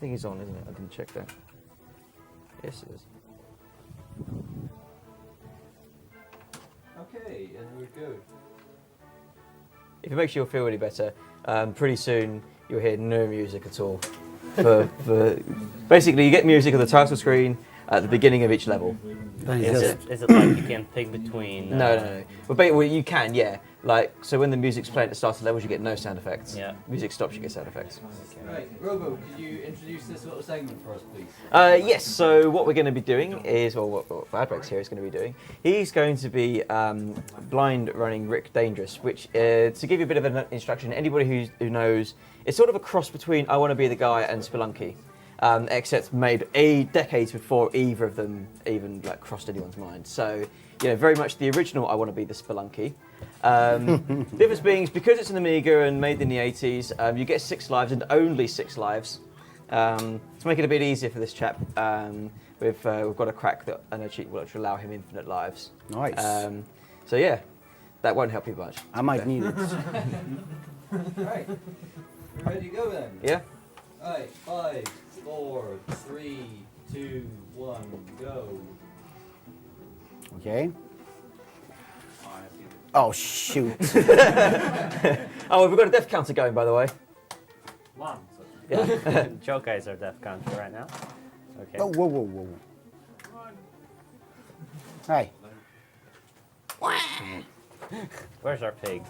everything is on, isn't it? I didn't check that. Yes, it is. Okay, and we're good. If it makes you feel any better, pretty soon you'll hear no music at all. For basically, you get music on the title screen at the beginning of each level. Is it like you can pick between? No. Well, you can, yeah. Like, so when the music's playing at the start of levels, you get no sound effects. Yeah. Music stops, you get sound effects. Okay. Right, Robo, could you introduce this little segment for us, please? Yes, so what we're going to be doing is, well, what badbrakes here is going to be doing, he's going to be blind running Rick Dangerous, which, to give you a bit of an instruction, anybody who knows, it's sort of a cross between I Want to Be the Guy and Spelunky. Except made decades before either of them even like crossed anyone's mind. So, you know, very much the original I Want to Be the Spelunky. The difference being, because it's an Amiga and made in the 80s, you get 6 lives and only 6 lives. To make it a bit easier for this chap, we've got a crack and a cheat which will allow him infinite lives. Nice. So yeah, that won't help you much. I might need it. Right, we're ready to go then? Yeah? Alright, 5, 4, 3, 2, 1, go. Okay. Oh, shoot. Oh, we've got a death counter going, by the way. 1. Yeah. Joe guys are death country right now. Okay. Oh, whoa. Hi. Where's our pig?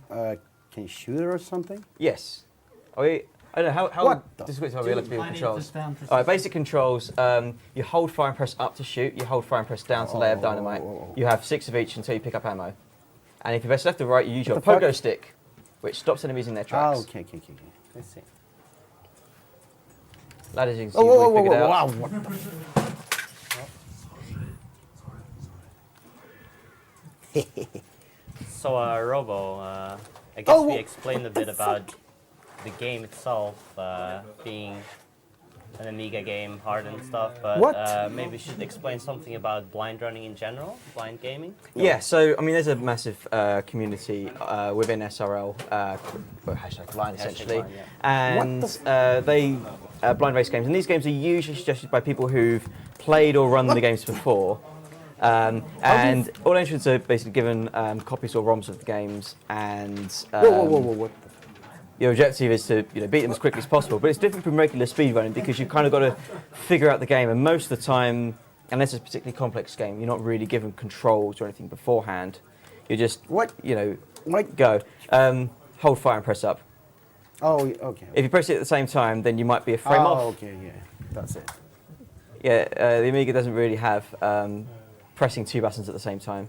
Can you shoot it or something? Yes. I don't know how What the- this is how we like to be with I need to controls. stand for All right, basic controls. You hold fire and press up to shoot. You hold fire and press down to lay of dynamite. You have 6 of each until you pick up ammo. And if you press left or right, you use your the fuck? pogo stick, which stops enemies in their tracks. Oh, okay. Let's see. That is, you can see, Oh, we figured out. wow. What the So, Robo, I guess Oh, we wha- explained a bit about the game itself being an Amiga game, hard and stuff, but What? maybe we should explain something about blind running in general, blind gaming. Yeah, so I mean, there's a massive community within SRL, hashtag blind essentially, blind, yeah. and they blind race games, and these games are usually suggested by people who've played or run the games before. And all entrants are basically given copies or ROMs of the games, and whoa. What the your objective is to beat them as quickly as possible. But it's different from regular speedrunning because you've kind of got to figure out the game, and most of the time, unless it's a particularly complex game, you're not really given controls or anything beforehand. You're just What? go, hold fire and press up. Oh, okay. If you press it at the same time, then you might be a frame off. Okay, yeah. That's it. Yeah, the Amiga doesn't really have pressing 2 buttons at the same time.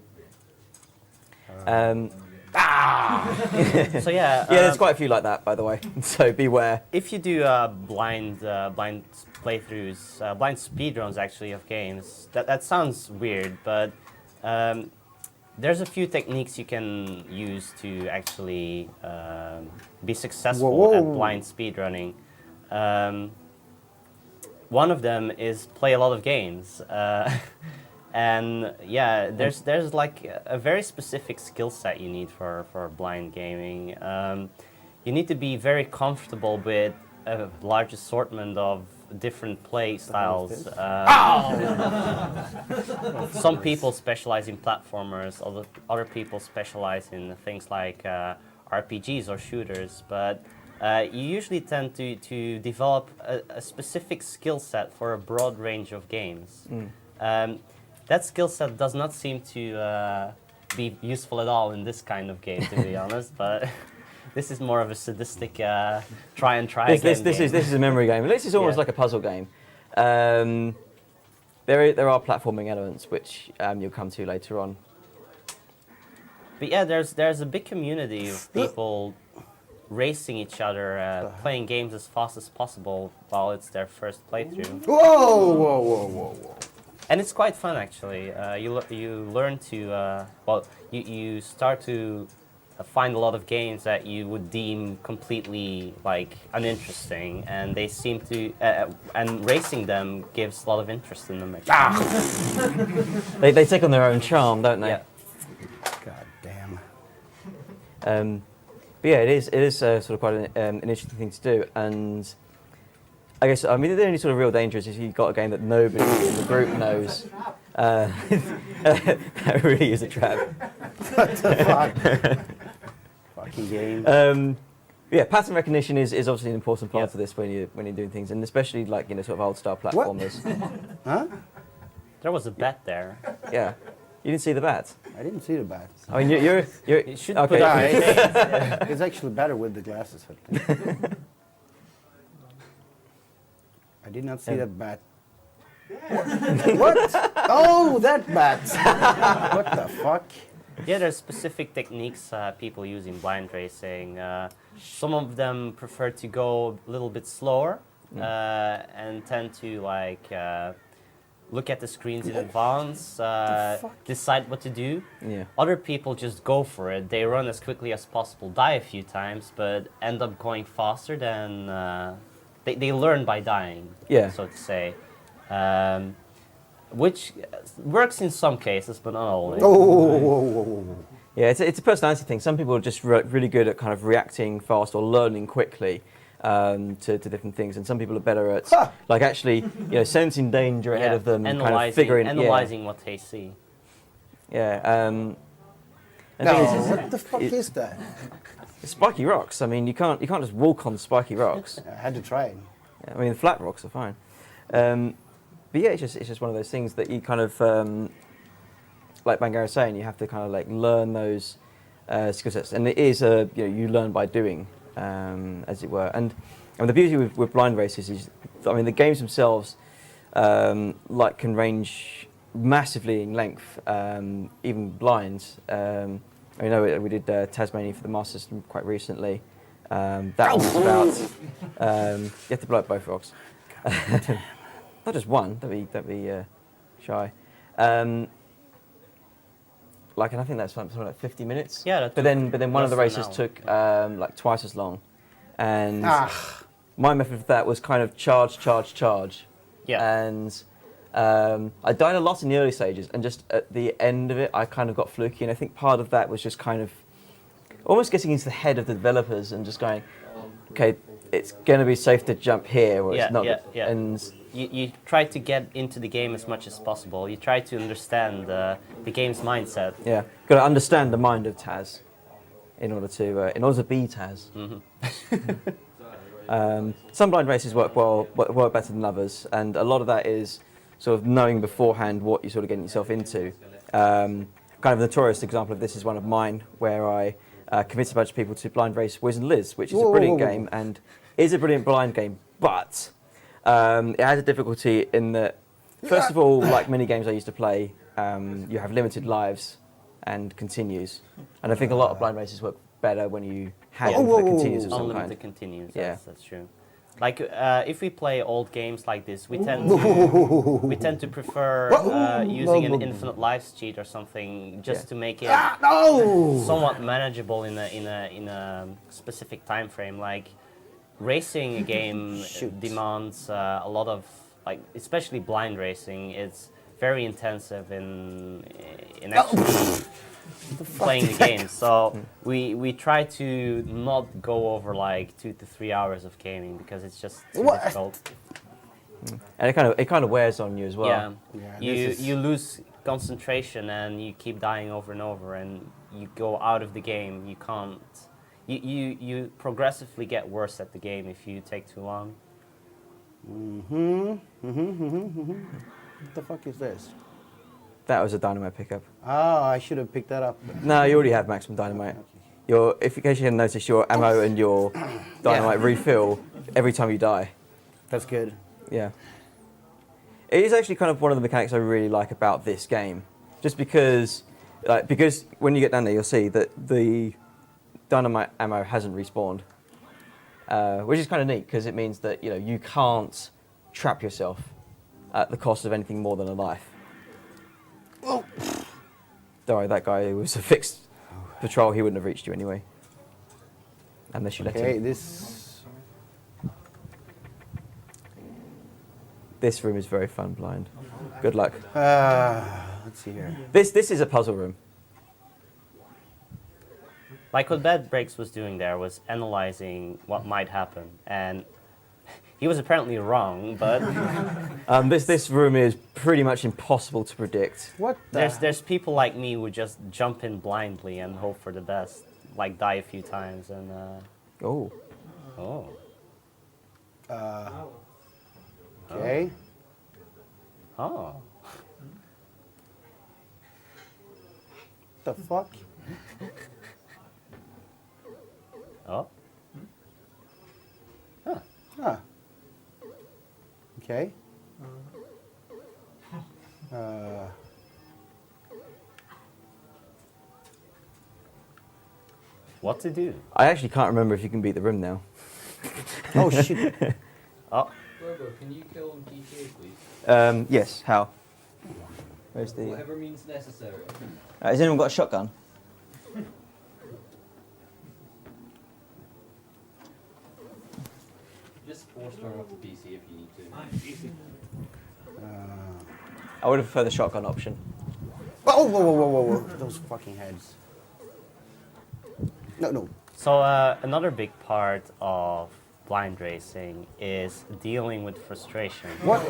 So yeah, There's quite a few like that, by the way. So beware. if you do blind playthroughs, blind speedruns actually of games, that sounds weird, but there's a few techniques you can use to actually be successful Whoa. at blind speedrunning. One of them is play a lot of games. And yeah, there's like a very specific skill set you need for blind gaming. You need to be very comfortable with a large assortment of different play styles. Some people specialize in platformers, other people specialize in things like RPGs or shooters, but you usually tend to develop a specific skill set for a broad range of games. That skill set does not seem to be useful at all in this kind of game, to be honest. But this is more of a sadistic try and try again. This is a memory game. This is almost like a puzzle game. There are platforming elements which you'll come to later on. But yeah, there's a big community of people racing each other, playing games as fast as possible while it's their first playthrough. Whoa. And it's quite fun, actually. You learn to, you start to find a lot of games that you would deem completely uninteresting, and they seem to, and racing them gives a lot of interest in them. They take on their own charm, don't they? Yeah. God damn. But yeah, it is sort of quite an interesting thing to do, and I guess the only sort of real danger is if you've got a game that nobody in the group knows. That really is a trap. What the fuck? Fucking game. Yeah, pattern recognition is obviously an important part Yep. of this when you're doing things, and especially like sort of old style platformers. Huh? There was a bat there. Yeah, you didn't see the bat. I didn't see the bats. I mean, you're You should okay. put on Yeah, your shades. It's actually better with the glasses. I think. I did not see that bat. What? Oh, that bat! What the fuck? Yeah, there's specific techniques people use in blind racing. Some of them prefer to go a little bit slower and tend to look at the screens in advance, decide what to do. Yeah. Other people just go for it. They run as quickly as possible, die a few times, but end up going faster than they learn by dying. Yeah. So to say. Which works in some cases, but not always. Oh, whoa, whoa, whoa, whoa. Yeah, it's a personality thing. Some people are just really good at kind of reacting fast or learning quickly to different things, and some people are better at like actually sensing danger ahead of them, and kind of figuring analyzing what they see. Yeah. No, what the fuck is that? Spiky rocks. I mean, you can't just walk on spiky rocks. I had to try it. I mean, the flat rocks are fine. But yeah, it's just one of those things that you kind of, like Bangar was saying, you have to kind of like learn those skill sets, and it is you learn by doing, as it were. And the beauty with blind races is, I mean, the games themselves can range massively in length, even blind. I know we did Tasmania for the Master System quite recently. That was about you have to blow up both rocks. Not just one. That'd be shy. And I think that's something like 50 minutes. Yeah. But then one of the less than races an took like twice as long, and my method for that was kind of charge. Yeah. And I died a lot in the early stages, and just at the end of it, I kind of got fluky, and I think part of that was just kind of almost getting into the head of the developers and just going, okay, it's going to be safe to jump here, or it's not. Yeah. And you try to get into the game as much as possible. You try to understand the game's mindset. yeah, got to understand the mind of Taz in order to be Taz. Some blind races work better than others, and a lot of that is sort of knowing beforehand what you're sort of getting yourself into. Kind of a notorious example of this is one of mine, where I convinced a bunch of people to blind race Wiz and Liz, which is a brilliant game and is a brilliant blind game, but it has a difficulty in that, first of all, like many games I used to play, you have limited lives and continues, and I think a lot of blind races work better when you have infinite continues of some Unlimited kind. continues. Yeah. That's true. Like if we play old games like this, we tend to prefer using an infinite lives cheat or something just to make it somewhat manageable in a specific time frame. Like racing a game demands a lot of, like, especially blind racing. It's very intensive in actually playing the game. So we try to not go over like 2 to 3 hours of gaming because it's just too difficult. And it kind of wears on you as well. Yeah, you lose concentration and you keep dying over and over, and you go out of the game. You can't. You progressively get worse at the game if you take too long. What the fuck is this? That was a dynamite pickup. Oh, I should have picked that up. No, you already have maximum dynamite. If in case you didn't notice, your ammo and your dynamite refill every time you die. That's good. Yeah. It is actually kind of one of the mechanics I really like about this game. Just because when you get down there, you'll see that the dynamite ammo hasn't respawned. Which is kind of neat, because it means that you can't trap yourself at the cost of anything more than a life. Oh. Sorry, that guy who was a fixed patrol, he wouldn't have reached you anyway. Unless you let Okay, him. This room is very fun, blind. Good luck. Let's see here. This is a puzzle room. Like what badbrakes was doing there was analyzing what might happen, and he was apparently wrong. But This room is pretty much impossible to predict. What the? there's people like me who just jump in blindly and hope for the best, like die a few times and Oh. oh. Okay. Oh. The fuck? Oh. Huh. Okay. What to do? I actually can't remember if you can beat the room now. Oh shit. Oh. Robo, can you kill GTA, please? Yes, how? Where's the... Whatever means necessary. has anyone got a shotgun? Just force turn off the PC if you need to. I would have preferred the shotgun option. Oh, whoa, whoa, whoa, whoa, whoa. Those fucking heads. No, no. So another big part of blind racing is dealing with frustration. What?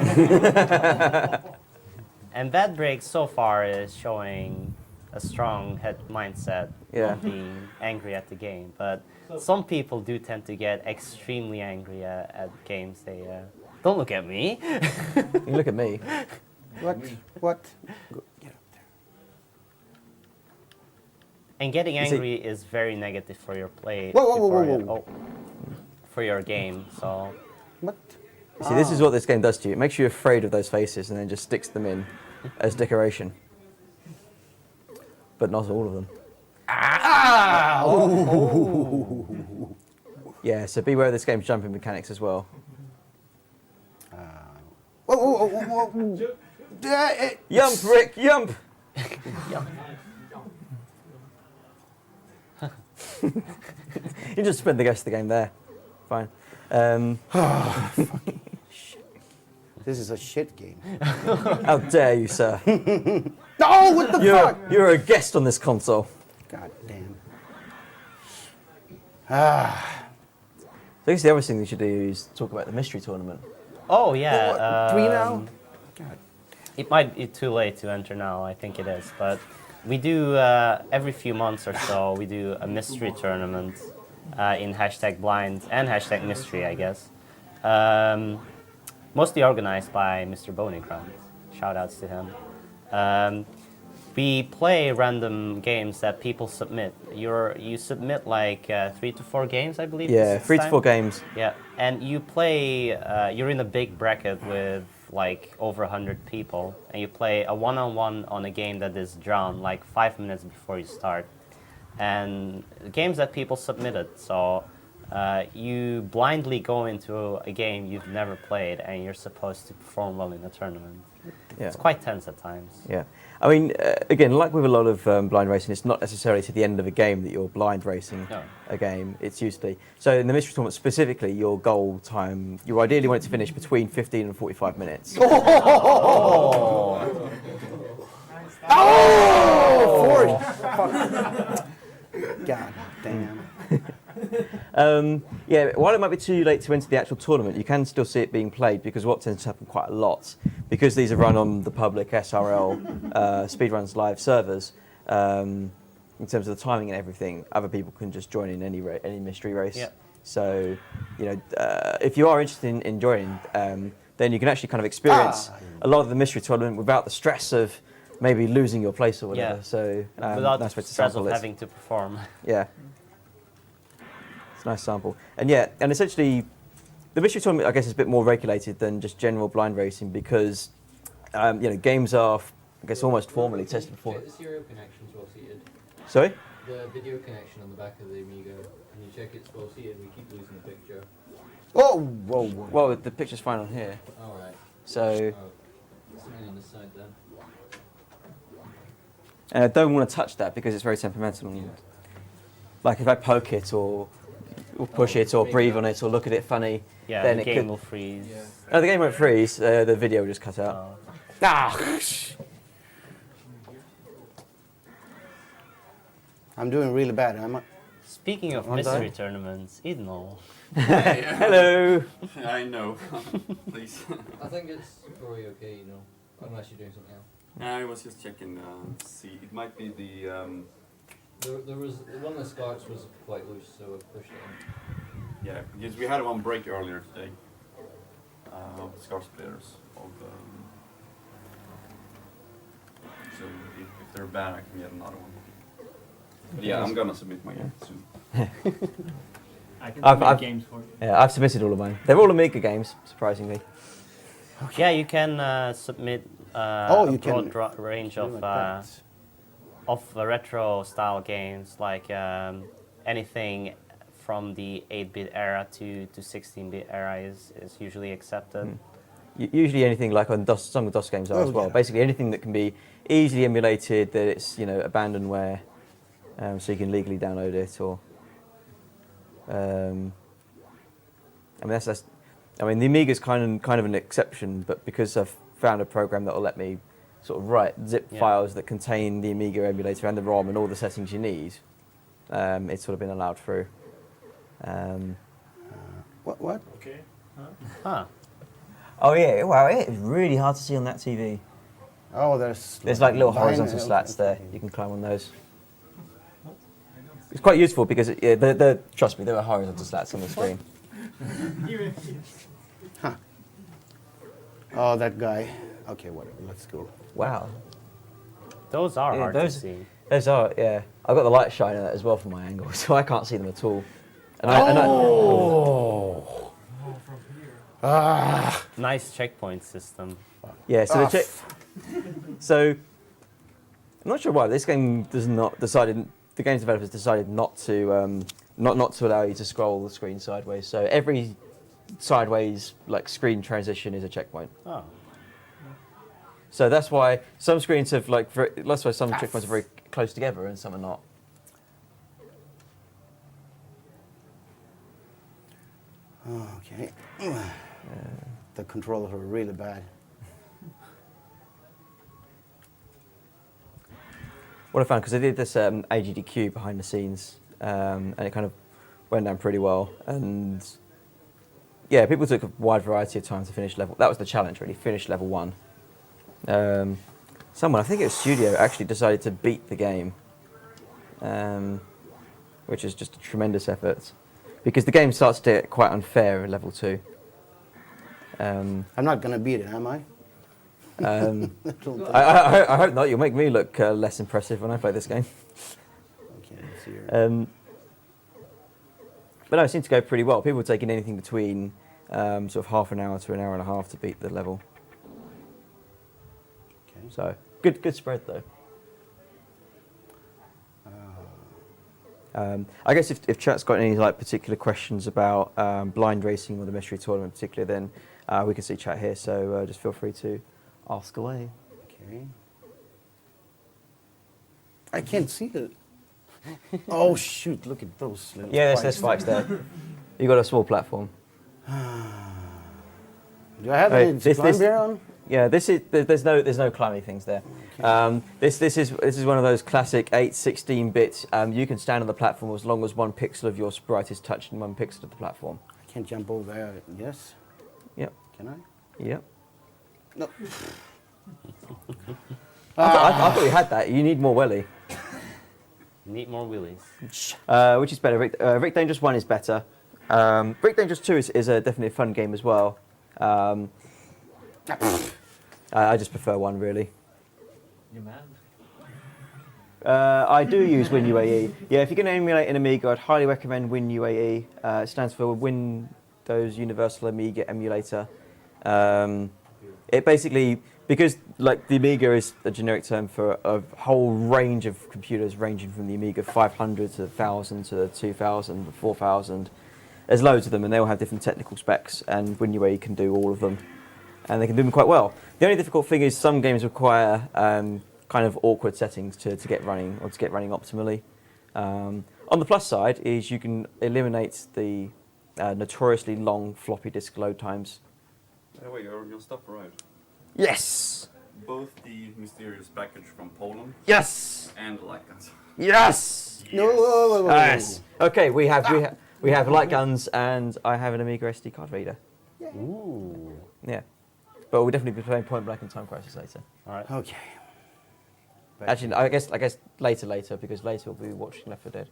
And badbrakes so far is showing a strong head mindset Yeah. of being angry at the game. But some people do tend to get extremely angry at games. They don't look at me. You look at me. What? What? Go, get up there. And getting You see- angry is very negative for your play. Whoa, whoa, whoa, before whoa, you- whoa. oh, for your game. So What? See, this is what this game does to you. It makes you afraid of those faces and then just sticks them in as decoration. But not all of them. Yeah, so beware of this game's jumping mechanics as well. Whoa, whoa, whoa, whoa, whoa. Yump, Rick, yump! You just spend the rest of the game there. Fine. This is a shit game. How dare you, sir? No, what the fuck? You're a guest on this console. God damn. So I guess the other thing we should do is talk about the mystery tournament. oh yeah. What, 3 now? God. It might be too late to enter now, I think it is, but we do, every few months or so, we do a mystery tournament in #blind and #mystery, I guess. Mostly organized by Mr. Boneycrumbs. Shout outs to him. We play random games that people submit. You submit like 3 to 4 games, I believe. Yeah, this 3 to time. 4 games. Yeah, and you play, you're in a big bracket with like over 100 people, and you play a one-on-one on a game that is drawn like 5 minutes before you start. And games that people submitted, so you blindly go into a game you've never played, and you're supposed to perform well in a tournament. Yeah. It's quite tense at times. Yeah. I mean, again, like with a lot of blind racing, it's not necessarily to the end of a game that you're blind racing No. a game. It's usually... So in the mystery tournament specifically, your goal time, you ideally want it to finish between 15 and 45 minutes. Oh, fuck. God damn. Yeah, while it might be too late to enter the actual tournament, you can still see it being played, because what tends to happen quite a lot, because these are run on the public SRL Speedruns Live servers, in terms of the timing and everything, other people can just join in any mystery race. Yep. So, you know, if you are interested in joining, then you can actually kind of experience a lot of the mystery tournament without the stress of maybe losing your place or whatever. Yeah. So Without nice the way to stress sample of this. having to perform. Yeah. It's a nice sample. And yeah, and essentially, the mystery tournament, I guess, is a bit more regulated than just general blind racing, because, you know, games are, I guess, almost formally tested before. Check the serial connections well seated. Sorry? The video connection on the back of the Amigo. Can you check it's well seated? We keep losing the picture. Oh, whoa, whoa. Well, the picture's fine on here. Alright. So, Oh. Something on this side then. and I don't want to touch that because it's very temperamental. Like if I poke it or push it or breathe on it or look at it funny, Yeah, then the it game could... will freeze. Yeah. No, the game won't freeze. The video will just cut out. Oh. I'm doing really bad, am I? Speaking of One mystery die? tournaments, Hheimdall. Hello. I know. Please. I think it's probably okay, you know, unless you're doing something else. I was just checking. See, it might be the. There was one of the scarts was quite loose, so I pushed it in. Yeah, because we had one break earlier today. Of the scar splitters. So if they're bad, I can get another one. But yeah, I'm gonna submit mine soon. I can I've- submit I've- games for you. Yeah, I've submitted all of mine. They're all Amiga games, surprisingly. Yeah, you can submit Oh, a you can broad range do of like that. retro style games, like anything from the 8-bit era to 16-bit era is usually accepted. Usually anything like on DOS, some of the DOS games are as Oh, well. yeah. Basically anything that can be easily emulated, that it's abandonware, so you can legally download it. Or, I mean the Amiga's kind of an exception, but because I've found a program that will let me sort of write zip Yeah. files that contain the Amiga emulator and the ROM and all the settings you need, it's sort of been allowed through. What? Okay. Huh. Oh yeah, wow, it is really hard to see on that TV. Oh, there's like little behind- horizontal okay, slats there. okay. You can climb on those. It's quite useful because trust me, there are horizontal slats on the screen. Oh, that guy. Okay, whatever. Let's go. Wow, Those are Yeah, hard those- to see. those are yeah. I've got the light shine on it as well from my angle, so I can't see them at all. And Oh. Ah. Nice checkpoint system. yeah, so Ah, the so I'm not sure why this game does not decided. The game's developers decided not to allow you to scroll the screen sideways. So every sideways screen transition is a checkpoint. Oh. So that's why some screens have that's why some checkpoints are very close together and some are not. Okay. The controllers are really bad. What I found, because I did this AGDQ behind the scenes, and it kind of went down pretty well. And yeah, people took a wide variety of time to finish level. That was the challenge, really, finish level 1. Someone, I think it was Studio, actually decided to beat the game, which is just a tremendous effort, because the game starts to get quite unfair at level 2. I'm not gonna beat it, am I? I hope not. You'll make me look less impressive when I play this game. Okay, let's see here. But no, it seemed to go pretty well. People were taking anything between sort of half an hour to an hour and a half to beat the level. Okay. So good spread though. I guess if chat's got any particular questions about blind racing or the mystery tournament in particular, then we can see chat here. So just feel free to ask away. Okay. I can't see it. Oh shoot! Look at those little. Yeah, there's spikes there. You got a small platform. Do I have Hey, any this- climb this- here on? Yeah, there's no climbing things there. This is one of those classic 8/16-bit. You can stand on the platform as long as 1 pixel of your sprite is touching 1 pixel of the platform. I can't jump over there. Yes. Yep. Can I? Yep. No. I thought you had that. You need more welly. Need more wheelies. Which is better? Rick Dangerous 1 is better. Rick Dangerous 2 is definitely a fun game as well. I just prefer 1 really. You mad? I do use WinUAE. Yeah, if you're going to emulate an Amiga, I'd highly recommend WinUAE. It stands for Windows Universal Amiga Emulator. It basically, because the Amiga is a generic term for a whole range of computers ranging from the Amiga 500 to the 1000 to the 2000, the 4000. There's loads of them and they all have different technical specs, and WinUAE can do all of them. And they can do them quite well. The only difficult thing is some games require kind of awkward settings to get running or to get running optimally. On the plus side is you can eliminate the notoriously long floppy disk load times. Wait, your stuff arrived. Yes! both the mysterious package from Poland Yes! and the light guns. Yes! No, whoa. Yes! Okay, we have light guns and I have an Amiga SD card reader. Ooh. Yeah. But we'll definitely be playing Point Blank and Time Crisis later. All right. Okay. Actually, I guess later, because later we'll be watching Left 4 Dead.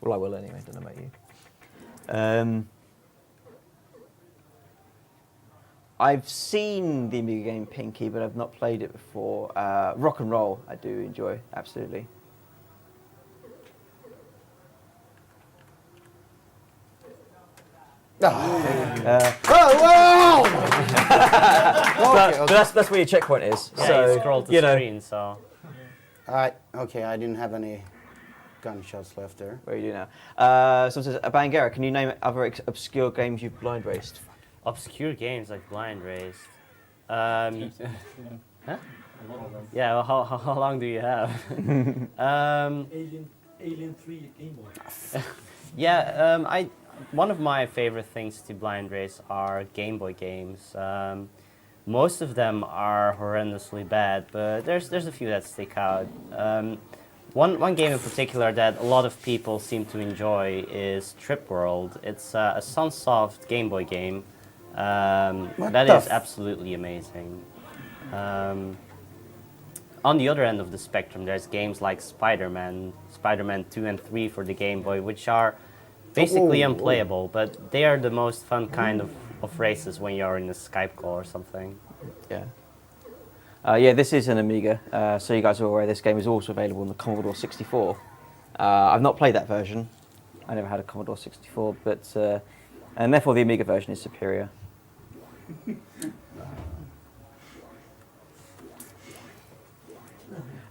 Well, I will anyway, don't know about you. I've seen the Amiga game Pinky, but I've not played it before. Rock and Roll, I do enjoy, absolutely. Whoa! But that's where your checkpoint is. Yeah, so you scroll the you know, screen, so. Okay, I didn't have any gunshots left there. Where are you now? So it says, Bangera, can you name other obscure games you've blind raced? Obscure games like blind raced. Huh? A lot of them. Yeah, well, how long do you have? Alien 3 Game Boy. Yeah, one of my favorite things to blind race are Game Boy games. Most of them are horrendously bad, but there's a few that stick out. One game in particular that a lot of people seem to enjoy is Trip World. It's a Sunsoft Game Boy game. That is absolutely amazing. On the other end of the spectrum, there's games like Spider-Man 2 and 3 for the Game Boy, which are basically unplayable, but they are the most fun kind of races when you're in a Skype call or something. Yeah. Yeah, this is an Amiga, so you guys are aware this game is also available on the Commodore 64. I've not played that version. I never had a Commodore 64, but and therefore the Amiga version is superior.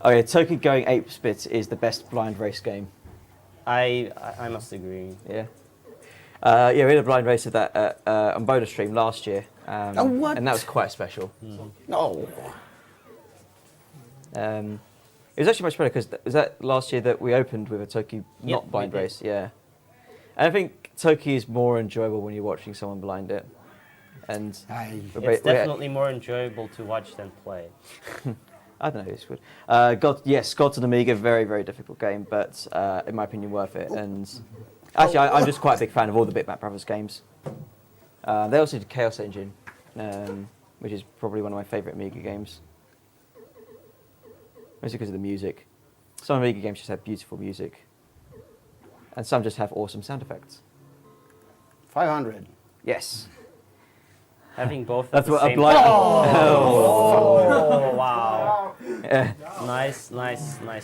Oh yeah, Toki Going Ape Spit is the best blind race game. I must agree. Yeah. Yeah, we had a blind race of that on Bonus Stream last year, what? and that was quite special. No. It was actually much better because was that last year that we opened with a Toki not we blind did. race, yeah. And I think Toki is more enjoyable when you're watching someone blind it, and It's definitely more enjoyable to watch than play. I don't know, it's good. Yes, Gods and Amiga, very, very difficult game, but in my opinion, worth it. And actually, I'm just quite a big fan of all the Bitmap Brothers games. They also did Chaos Engine, which is probably one of my favourite Amiga games. Mostly because of the music. Some Amiga games just have beautiful music, and some just have awesome sound effects. 500. Yes. Having both at That's the what a same blind. time. Oh. Oh, wow. Yeah. Nice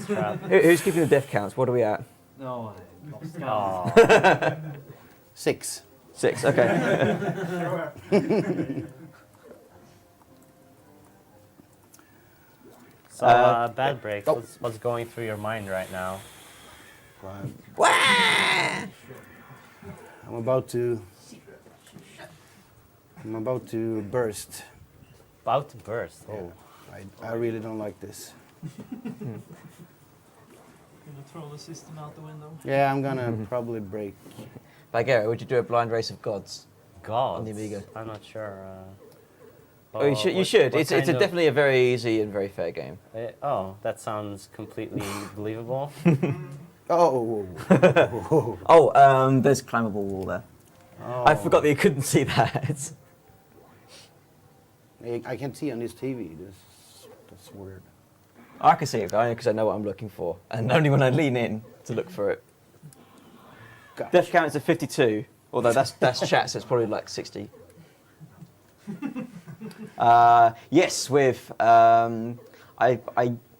trap. Who's keeping the death counts? What are we at? No, I lost count. Aw. 6. 6. Okay. So, bad breaks. What's going through your mind right now? I'm about to burst. About to burst. Oh, I really don't like this. Gonna throw the system out the window. Yeah, I'm gonna probably break. Bagheera, would you do a blind race of gods? God. On the Amiga. I'm not sure. Oh, you should. You should. It's definitely a very easy and very fair game. Oh, that sounds completely believable. Oh. Oh, there's climbable wall there. Oh. I forgot that you couldn't see that. I can see on this TV. That's weird. I can see it going because I know what I'm looking for, and only when I lean in to look for it. Gosh. Death count is at 52, although that's chat, so it's probably like 60. Yes, with I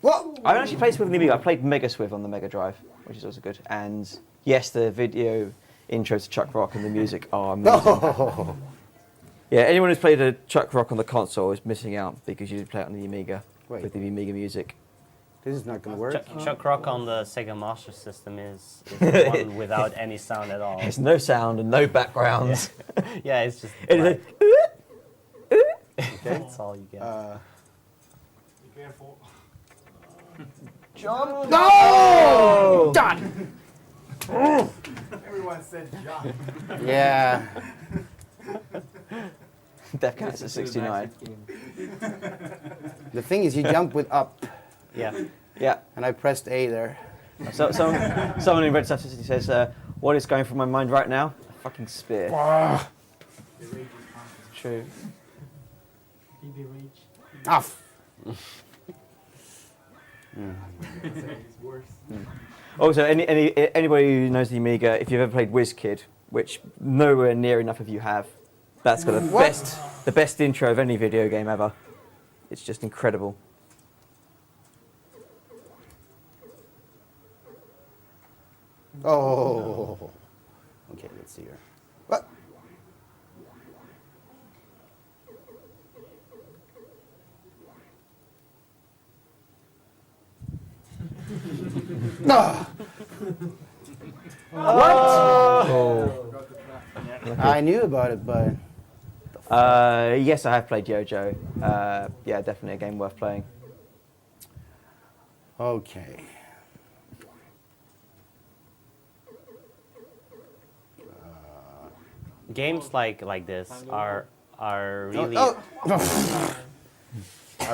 What? haven't actually played Swiv on the Amiga. I played Mega Swiv on the Mega Drive, which is also good. And yes, the video intro to Chuck Rock and the music are amazing. Oh. Yeah, anyone who's played a Chuck Rock on the console is missing out because you didn't play it on the Amiga with the Amiga music. This is not gonna work. Chuck Rock on the Sega Master System is one without any sound at all. There's no sound and no backgrounds. Yeah, it's just. It's black. like, That's all you get. Be careful. Jump! No! Done! Everyone said jump. Yeah. Death count is at 69. The thing is, you jump with up, Yeah. Yeah. and I pressed A there. So, someone in Red Statisticity says, what is going through my mind right now? A fucking spear. The rage is constant. True. BB rage. Ah, It's worse. Also, anybody who knows the Amiga, if you've ever played WizKid, which nowhere near enough of you have, that's got the best intro of any video game ever. It's just incredible. oh. Okay, let's see here. What? Ah. Oh. I knew about it, but Yes, I have played Yojo. Yeah, definitely a game worth playing. okay. Games like this are really are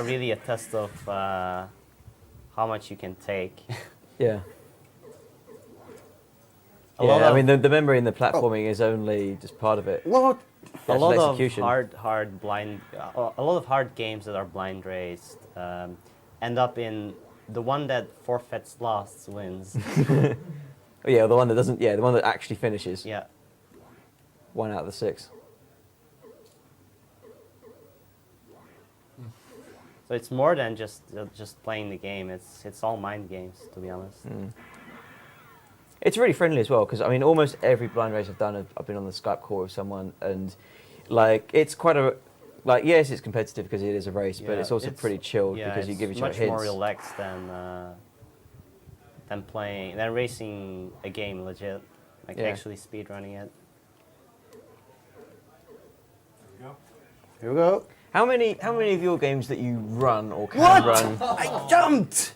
really a test of how much you can take. Yeah. A lot I of- mean, the memory and the platforming is only just part of it. What? The A actual lot of execution. a lot of hard games that are blind raced end up in the one that forfeits last wins. Oh, yeah, the one that doesn't. Yeah, the one that actually finishes. Yeah. 1 out of the 6. So it's more than just playing the game. It's all mind games, to be honest. Mm. It's really friendly as well, because I mean, almost every blind race I've done, I've been on the Skype call with someone, and like it's quite a, like yes, it's competitive because it is a race, but Yeah, it's also pretty chilled because you give each other much hints. more relaxed than racing a game legit, like Yeah. actually speedrunning it. There we go. Here we go. How many of your games that you run or can What? run? I jumped.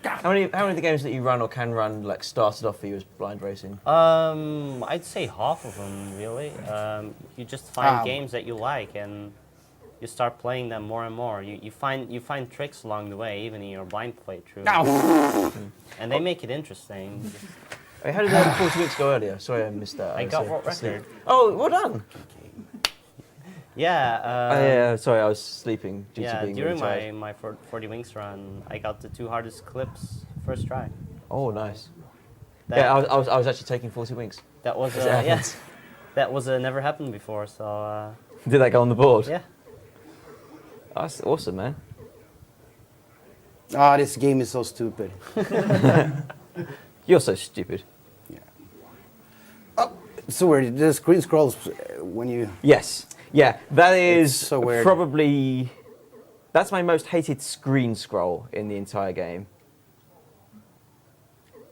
How many of the games that you run or can run like started off for you as blind racing? I'd say half of them really. You just find Ow. games that you like and you start playing them more and more. You find tricks along the way, even in your blind playthrough, Ow. and they make it interesting. Hey, how did that 40 weeks go earlier? Sorry, I missed that. I was, got world asleep. record. Oh, well done. Yeah. Yeah, sorry, I was sleeping due to Yeah, being during really tired. my 40 Wings run, I got the 2 hardest clips first try. Oh, nice. That, Yeah, I was actually taking 40 winks. that was As it happens. that was never happened before. So Did that go on the board? yeah, That's awesome, man. Ah, this game is so stupid. You're so stupid. Oh, so weird. The screen scrolls when you. Yes. Yeah, that is so weird. probably... That's my most hated screen scroll in the entire game.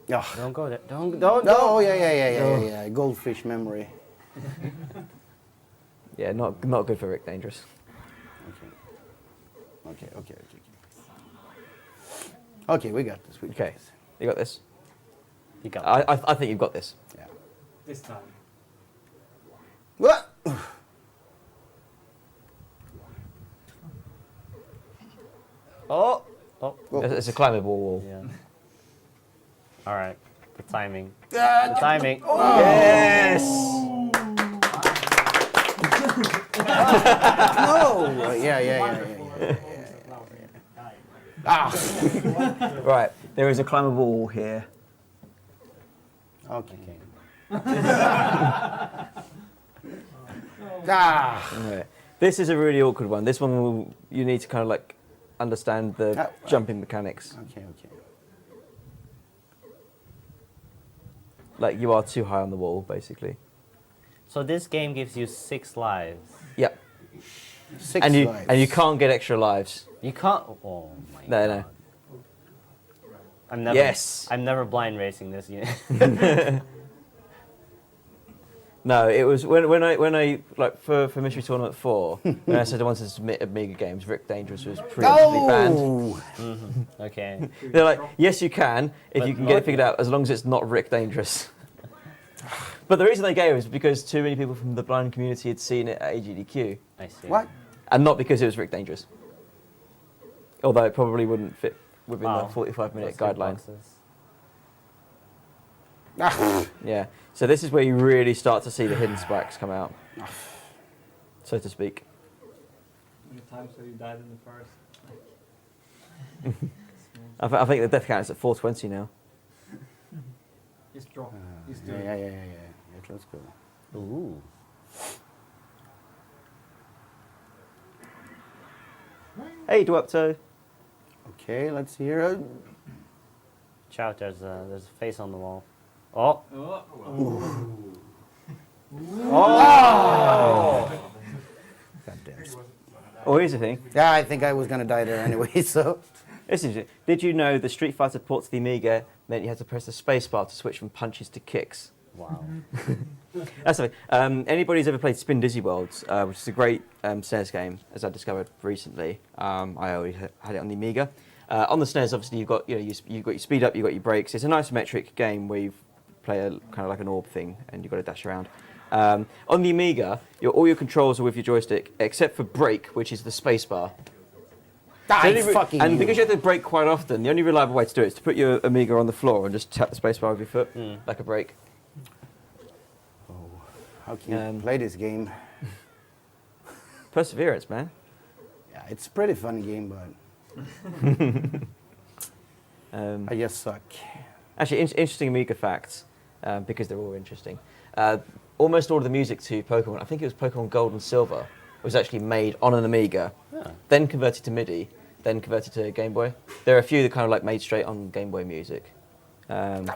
Oh. don't go there. Don't. Oh, yeah. Goldfish memory. Yeah, not good for Rick Dangerous. Okay. Okay, we got this. We got Okay, this. you got this? You got. I think you've got this. Yeah. This time. What? Oh. Oh. It's a climbable wall. Yeah. All right. The timing. Ah, The timing. Yes! no! Yeah. Ah! Right, there is a climbable wall here. Okay. Ah! Right. This is a really awkward one. This one you need to kind of like understand the jumping mechanics. Okay. Like you are too high on the wall, basically. So this game gives you 6 lives. Yep. 6 And lives. you can't get extra lives. You can't. Oh my No, god. no. I'm never. Yes. I'm never blind racing this. No, it was when I like for Mystery Tournament 4, when I said I wanted to submit Amiga games, Rick Dangerous was preemptively banned. No! Okay. They're like, yes, you can if But you can get it figured out, as long as it's not Rick Dangerous. But the reason they gave it was because too many people from the blind community had seen it at AGDQ, I see. What? and not because it was Rick Dangerous. Although it probably wouldn't fit within Wow. the 45-minute Those big guideline. boxes. Yeah. So this is where you really start to see the hidden specs come out, so to speak. How many times have you died in the forest? I think the death count is at 420 now. Just drop. Just do Yeah, it. let's go. Ooh. Hey, Dwapto. Okay, let's hear it. Watch out, there's a face on the wall. Oh. God damn. Oh, here's the thing. Yeah, I think I was gonna die there anyway, so. This is it. Did you know the Street Fighter port to the Amiga meant you had to press the spacebar to switch from punches to kicks? Wow. That's something. Anybody who's ever played Spin Dizzy Worlds, which is a great SNES game, as I discovered recently. I already had it on the Amiga. On the SNES, obviously, you've got you've got your speed up, you've got your brakes. It's an isometric game where you play a kind of like an orb thing, and you've got to dash around. On the Amiga, all your controls are with your joystick, except for brake, which is the spacebar. And because you have to brake quite often, the only reliable way to do it is to put your Amiga on the floor and just tap the spacebar with your foot, like a brake. How can you play this game? Perseverance, man. Yeah, it's a pretty funny game, but I just suck. Actually, interesting Amiga facts, because they're all interesting. Almost all of the music to Pokemon, I think it was Pokemon Gold and Silver, was actually made on an Amiga, then converted to MIDI, then converted to Game Boy. There are a few that kind of like made straight on Game Boy music. And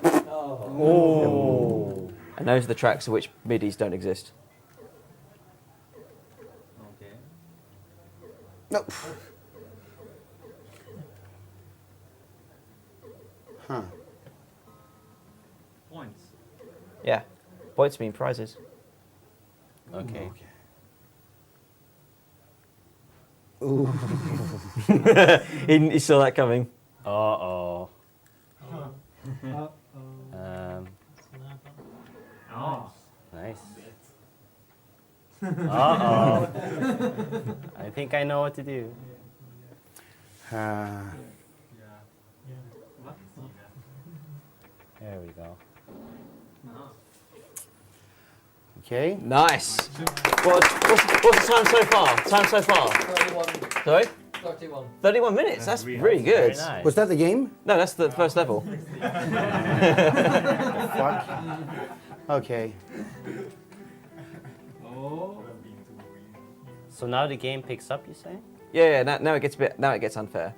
those are the tracks of which MIDIs don't exist. Okay. No. Huh. Points. Yeah, points mean prizes. Okay. Ooh. You saw that coming. Uh-oh. Uh-oh. Oh. Nice. Uh-oh. I think I know what to do. Yeah. What? There we go. No. Okay. Nice. What's the time so far? 31. Sorry? 31. 31 minutes. That's really good. Very nice. Was that the game? No, that's the first level. Fuck. Okay. Oh. So now the game picks up, you say? Yeah. Now it gets unfair.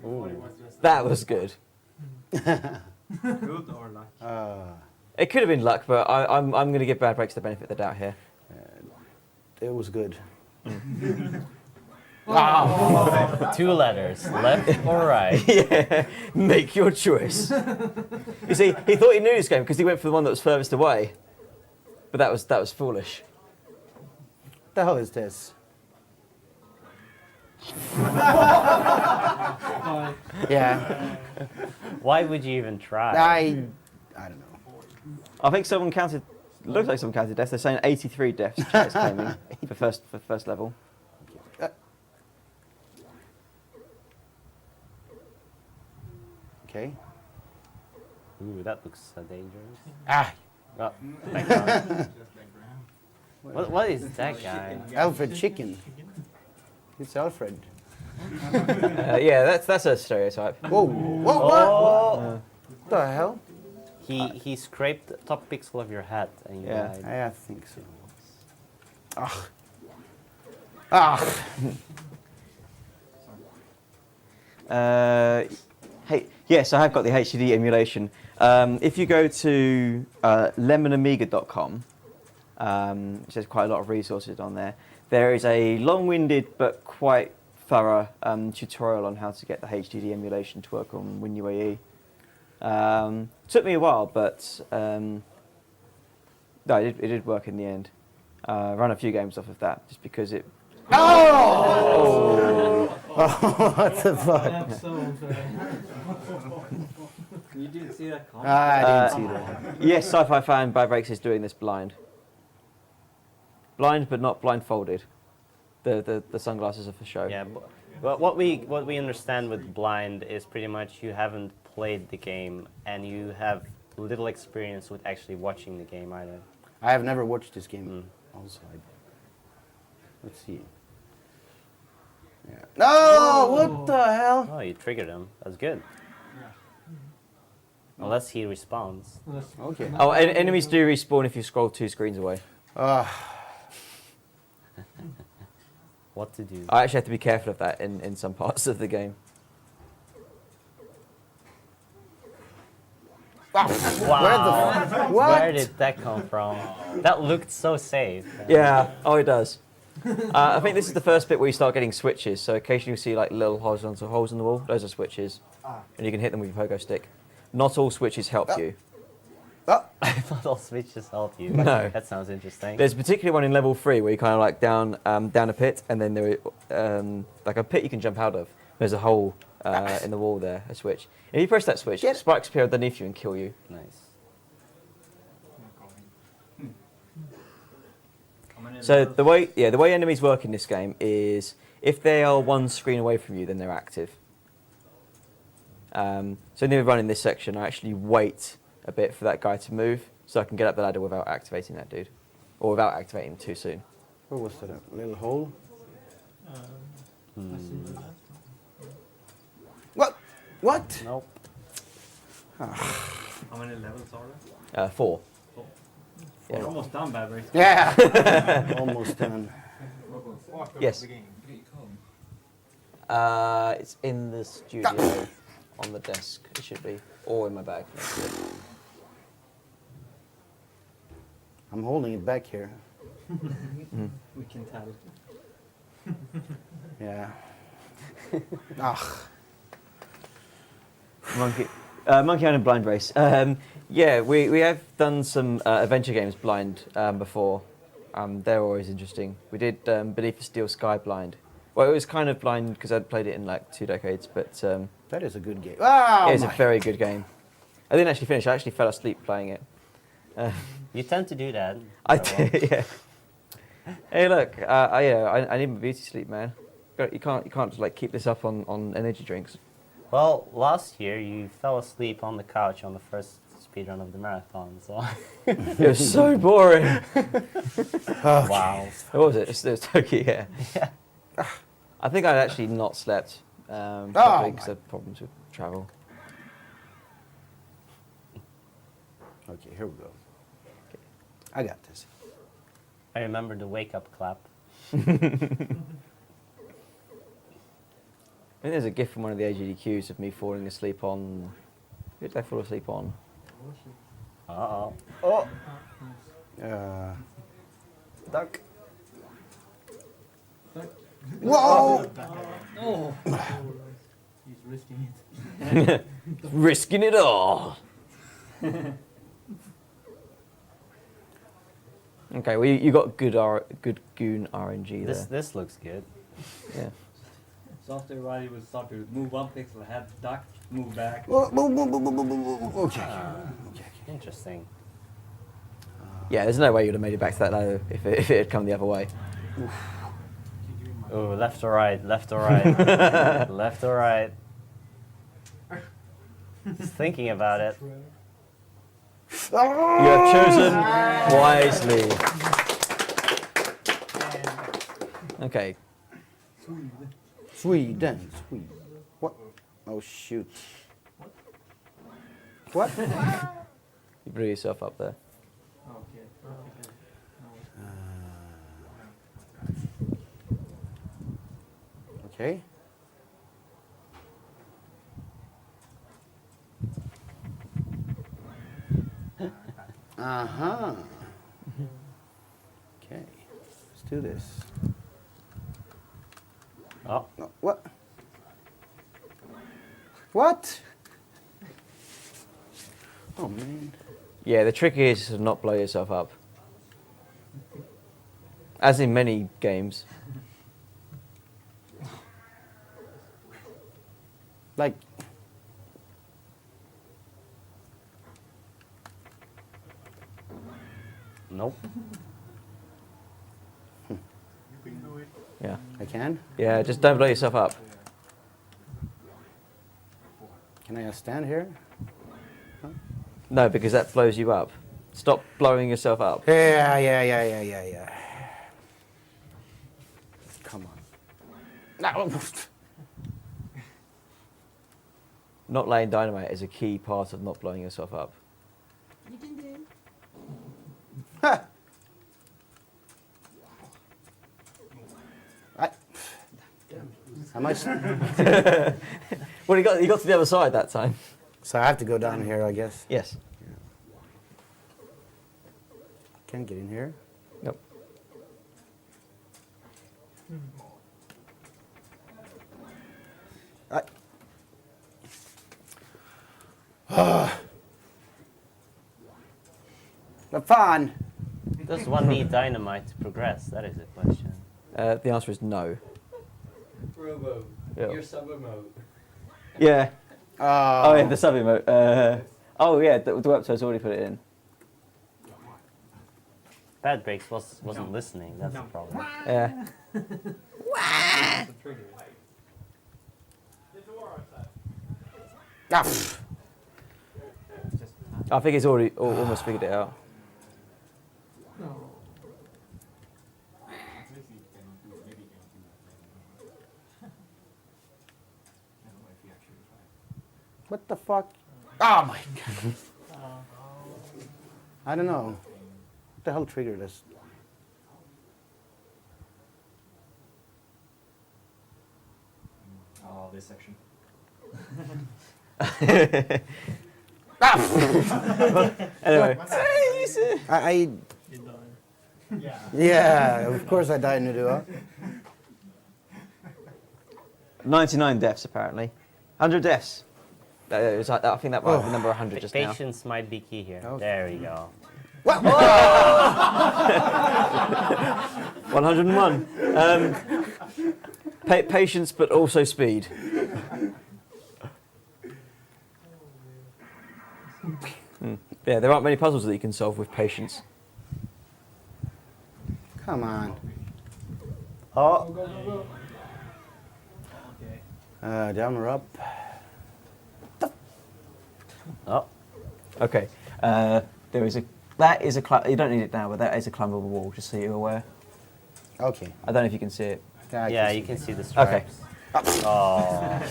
Ooh. That was good. Good or luck? It could have been luck, but I'm going to give Bad Breaks the benefit of the doubt here. It was good. 2 letters, left or right? Yeah, make your choice. You see, he thought he knew this game because he went for the one that was furthest away. But that was foolish. What the hell is this? Yeah. Why would you even try? I don't know. I think someone counted. Looks like someone counted deaths. They're saying 83 deaths is claiming for first level. Okay. Ooh, that looks dangerous. Ah, Oh, background. What is that guy? Alfred Chicken. It's Alfred. Yeah, that's a stereotype. Whoa, whoa, what? What the hell? He scraped the top pixel of your hat and you Yeah. died. I think so. Ah. Ah. Hey, yes, I have got the HDD emulation. If you go to lemonamiga.com, which has quite a lot of resources on there, there is a long-winded but quite thorough tutorial on how to get the HDD emulation to work on WinUAE. Took me a while, but no, it did work in the end. Run a few games off of that, just because it... Oh! What the fuck? That's so unfair. You didn't see that coming? I didn't see that. Yes, Sci-Fi Fan by Breaks is doing this blind. Blind, but not blindfolded. The sunglasses are for show. Yeah, Well, what we understand with blind is pretty much you haven't played the game and you have little experience with actually watching the game either. I have never watched this game. Also, let's see. Yeah. No! What the hell? Oh, you triggered him. That's good. Unless he respawns. Okay. Oh, enemies do respawn if you scroll 2 screens away. What to do? I actually have to be careful of that in some parts of the game. Wow. What? Where did that come from? That looked so safe. Yeah, oh it does. I think this is the first bit where you start getting switches, so occasionally you see like little horizontal holes in the wall. Those are switches, and you can hit them with your pogo stick. Not all switches help you. I thought all switches help you. No. That sounds interesting. There's a particular one in level 3 where you kind of like down a pit, and then there like a pit you can jump out of. There's a hole in the wall there, a switch. And if you press that switch, spikes appear underneath you and kill you. Nice. So the way enemies work in this game is if they are 1 screen away from you, then they're active. So when we run in this section, I actually wait a bit for that guy to move, so I can get up the ladder without activating that dude, or without activating him too soon. What was that? A little hole? What? What? Nope. How many levels are there? 4. We're Yeah. almost done, badbrakes. Yeah. Almost done. Yes. It's in the studio on the desk. It should be, or in my bag. I'm holding it back here. We can tell. Yeah. Monkey Island Blind Race. Yeah, we have done some adventure games blind before. They're always interesting. We did Beneath the Steel Sky blind. Well, it was kind of blind because I'd played it in like 2 decades, but That is a good game. Oh, it was a very good game. I didn't actually finish. I actually fell asleep playing it. You tend to do that. I very well. did, yeah. Hey, look, I need my beauty sleep, man. You can't just like keep this up on energy drinks. Well, last year you fell asleep on the couch on the first speedrun of the marathon, so... It was so boring. Wow. What was it? It was Tokyo, yeah. Yeah. I think I'd actually not slept probably because I had problems with travel. Okay, here we go. I got this. I remember the wake-up clap. I think there's a gif from one of the AGDQs of me falling asleep on... Who did I fall asleep on? Uh-oh. Oh! Duck. Whoa! Oh! He's risking it. Risking it all! Okay, well you got good goon RNG there. This looks good. Yeah. So after a while, you will start to move 1 pixel ahead, duck, move back. Okay. Interesting. Yeah, there's no way you'd have made it back to that ladder if it had come the other way. Oh, left or right, left or right, left or right. Just thinking about it. You have chosen wisely. Okay. Sweden. What? Oh, shoot. What? You blew yourself up there. Okay. Okay. Uh-huh. Okay. Let's do this. Oh, No, what? What? Oh, man. Yeah, the trick is to not blow yourself up. As in many games. Like, nope. Yeah. I can? Yeah, just don't blow yourself up. Can I stand here? No, because that blows you up. Stop blowing yourself up. Yeah. Come on. No. Not laying dynamite is a key part of not blowing yourself up. Ha! Am I? Well, you got to the other side that time. So I have to go down here, I guess. Yes. Can't get in here. Nope. The fun. Does one need dynamite to progress? That is the question. The answer is no. Robo, Yeah. your sub mode. Yeah. Oh, Oh, yeah, the sub emote. Oh, yeah, the website's already put it in. Badbrakes wasn't listening. That's the problem. Yeah. The trigger. Ah, pff. I think he's already almost figured it out. What the fuck? Oh my god. I don't know. What the hell triggered this? Oh, this section. Anyway. I yeah, of course I died in Nudua. 99 deaths, apparently. 100 deaths. It was like that. I think that might be number 100 just now. Patience might be key here. Okay. There we go. 101. Patience, but also speed. Yeah, there aren't many puzzles that you can solve with patience. Come on. Oh. Down or up? Oh, Okay. There is a. That is a. You don't need it now, but that is a climbable wall. Just so you're aware. Okay. I don't know if you can see it. I yeah, see you can see the Okay. stripes. Oh,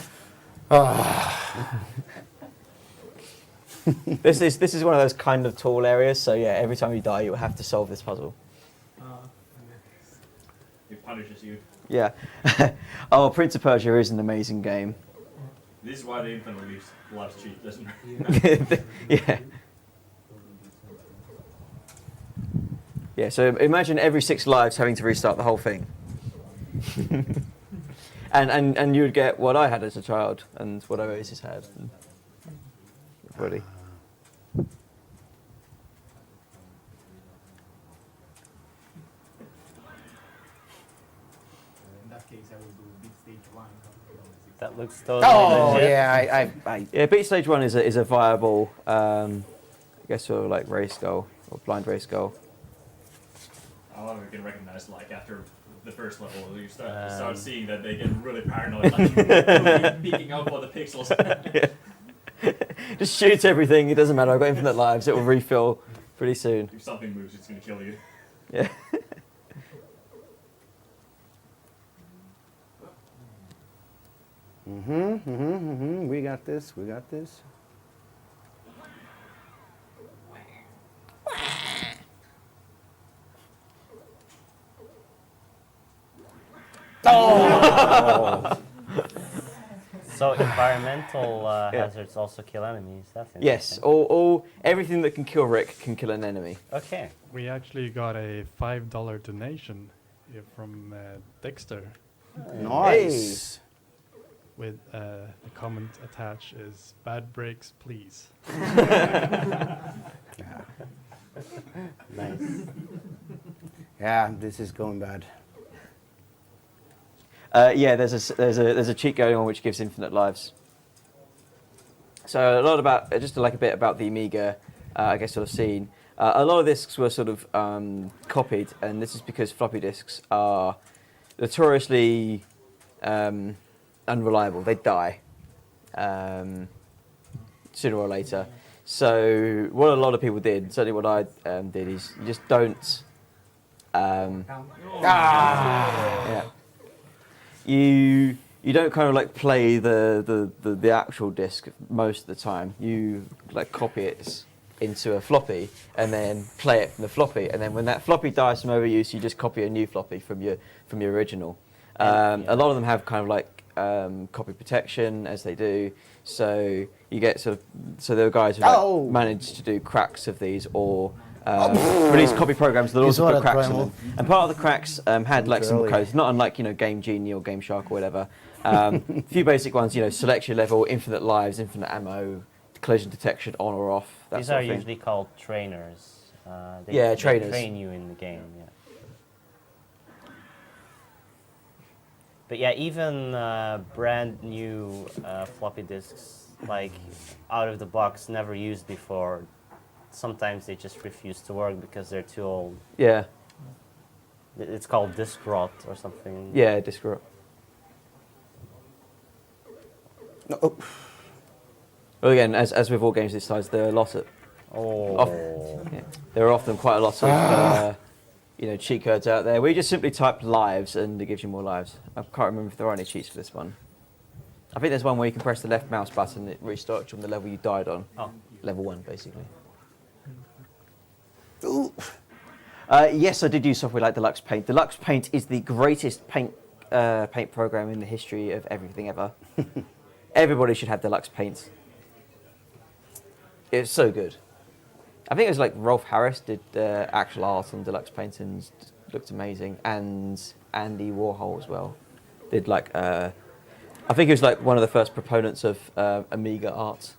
This is one of those kind of tall areas. So yeah, every time you die, you have to solve this puzzle. It punishes you. Yeah. Oh, Prince of Persia is an amazing game. This is why the infinite lives cheat, doesn't it? Yeah. Yeah, so imagine every 6 lives having to restart the whole thing. and you would get what I had as a child and what Oasis had. Everybody. that looks totally Oh legit. yeah, I Yeah, Beat Stage 1 is a viable, I guess, sort of like race goal or blind race goal. A lot of it can recognize, like, after the first level, you start seeing that they get really paranoid, like, peeking out for the pixels. Just shoot everything, it doesn't matter, I've got infinite lives, it will refill pretty soon. If something moves, it's going to kill you. Yeah. We got this. We got this. So environmental hazards also kill enemies. That's Yes, interesting. everything that can kill Rick can kill an enemy. Okay. We actually got a $5 donation here from Dexter Nice. with the comment attached is "Bad brakes, please." Nice. Yeah, this is going bad. Yeah, there's a cheat going on which gives infinite lives. So a lot about just like a bit about the Amiga, I guess sort of scene. A lot of discs were sort of copied, and this is because floppy disks are notoriously unreliable. They die sooner or later. So what a lot of people did, certainly what I did, is you just don't. Yeah. You don't kind of like play the actual disc most of the time. You like copy it into a floppy and then play it from the floppy, and then when that floppy dies from overuse, you just copy a new floppy from your original. A lot of them have kind of like copy protection, as they do. So you get so there are guys who like, manage to do cracks of these or release copy programs that also put cracks in them. And part of the cracks had like some codes, not unlike Game Genie or Game Shark or whatever. A few basic ones, selection level, infinite lives, infinite ammo, collision detection on or off. These are usually called trainers. Trainers. They train you in the game. Yeah. But yeah, even brand new floppy disks, like out of the box, never used before, sometimes they just refuse to work because they're too old. Yeah. It's called disk rot or something. Yeah, disk rot. No. Well, again, as with all games this size, there are a lot of there are often quite a lot of cheat codes out there. We just simply type lives and it gives you more lives. I can't remember if there are any cheats for this one. I think there's one where you can press the left mouse button and it restarts from the level you died on. Oh. Level 1, basically. Yes, I did use software like Deluxe Paint. Deluxe Paint is the greatest paint program in the history of everything ever. Everybody should have Deluxe Paint. It's so good. I think it was like Rolf Harris did actual art on Deluxe Paint and looked amazing, and Andy Warhol as well did like. I think he was like one of the first proponents of Amiga art.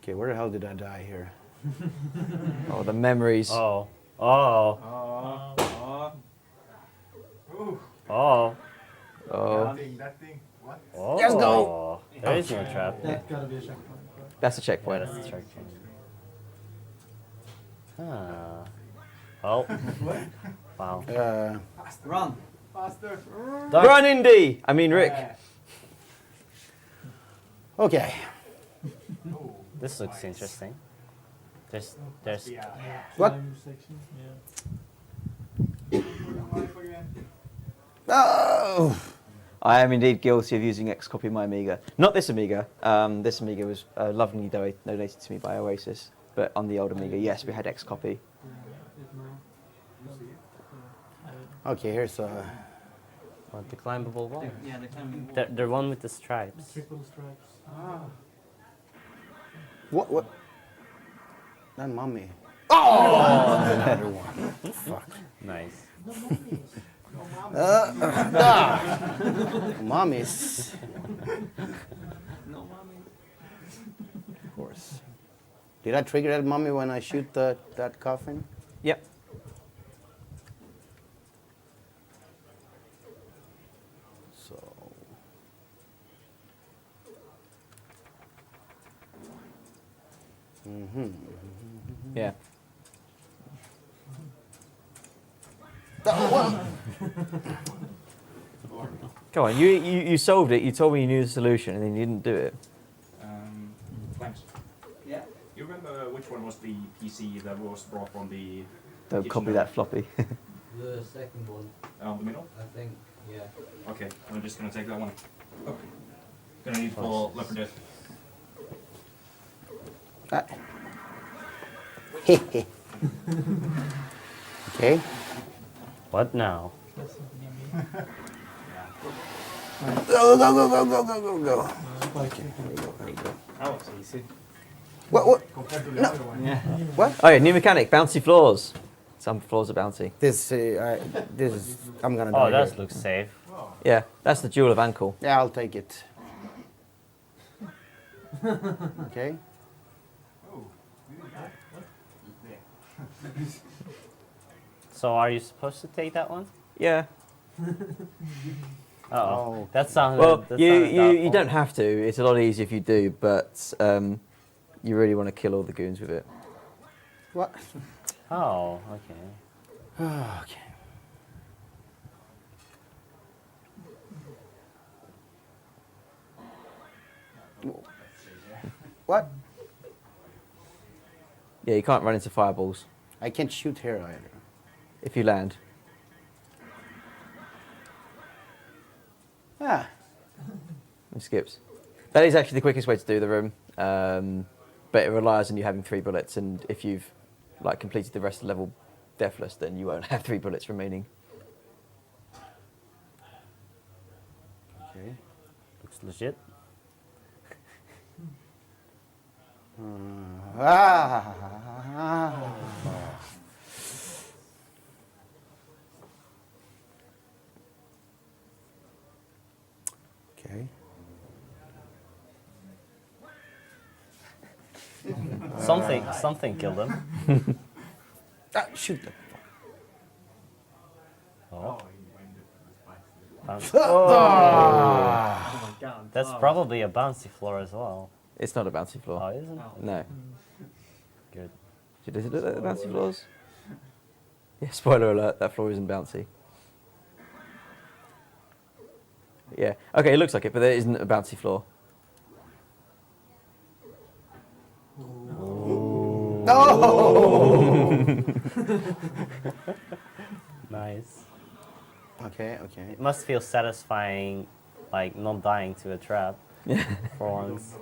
Okay, where the hell did I die here? Oh, the memories. Oh. That thing. What? Oh. Let's go. There is no trap. That's gotta be a checkpoint. That's a checkpoint. That's the checkpoint. Oh. Wow. Run. Faster. Run, Indy! I mean, Rick. Okay. This looks interesting. There's What? Section. Oh! I am indeed guilty of using Xcopy on my Amiga. Not this Amiga. This Amiga was lovingly donated to me by Oasis. But on the old Amiga, yes, we had Xcopy. Okay, here's the climbable wall. Yeah, the climbing. The one with the stripes. Triple stripes. What? That mummy. Oh! Another one. Fuck. Nice. Mummies. No mommy. Of course. Did I trigger that mummy when I shoot that coffin? Yep. So. Yeah. Come on, you solved it. You told me you knew the solution, and then you didn't do it. Thanks. Yeah. You remember which one was the PC that was brought from the Don't kitchen copy door? that floppy. The second one, The middle? I think, yeah. Okay, I'm just gonna take that one. Okay. Gonna need for Leopard Death. Okay. What now? Go. That was easy. What? Compared to the other one. Yeah. Oh yeah, new mechanic, bouncy floors. Some floors are bouncy. This is. I'm gonna die. Oh, that here. looks safe. Yeah, that's the jewel of ankle. Yeah, I'll take it. Okay. So are you supposed to take that one? Yeah. Uh-oh. Oh. That sounded. Well, that you sounded doubtful. don't have to. It's a lot easier if you do, but you really want to kill all the goons with it. What? Oh, okay. Okay. What? Yeah, you can't run into fireballs I can't shoot here either. if you land. Ah. It skips. That is actually the quickest way to do the room, but it relies on you having 3 bullets, and if you've like completed the rest of the level deathless, then you won't have 3 bullets remaining. Okay. Looks legit. Ah. Okay. Something killed him. Ah, shoot them. Oh, Oh my god. that's oh. probably a bouncy floor as well. It's not a bouncy floor. Oh, isn't it? No. Good. Does it look like the bouncy floors? Yeah, spoiler alert, that floor isn't bouncy. Yeah, okay, it looks like it, but there isn't a bouncy floor. Nice. Okay, okay. It must feel satisfying, like not dying to a trap for once.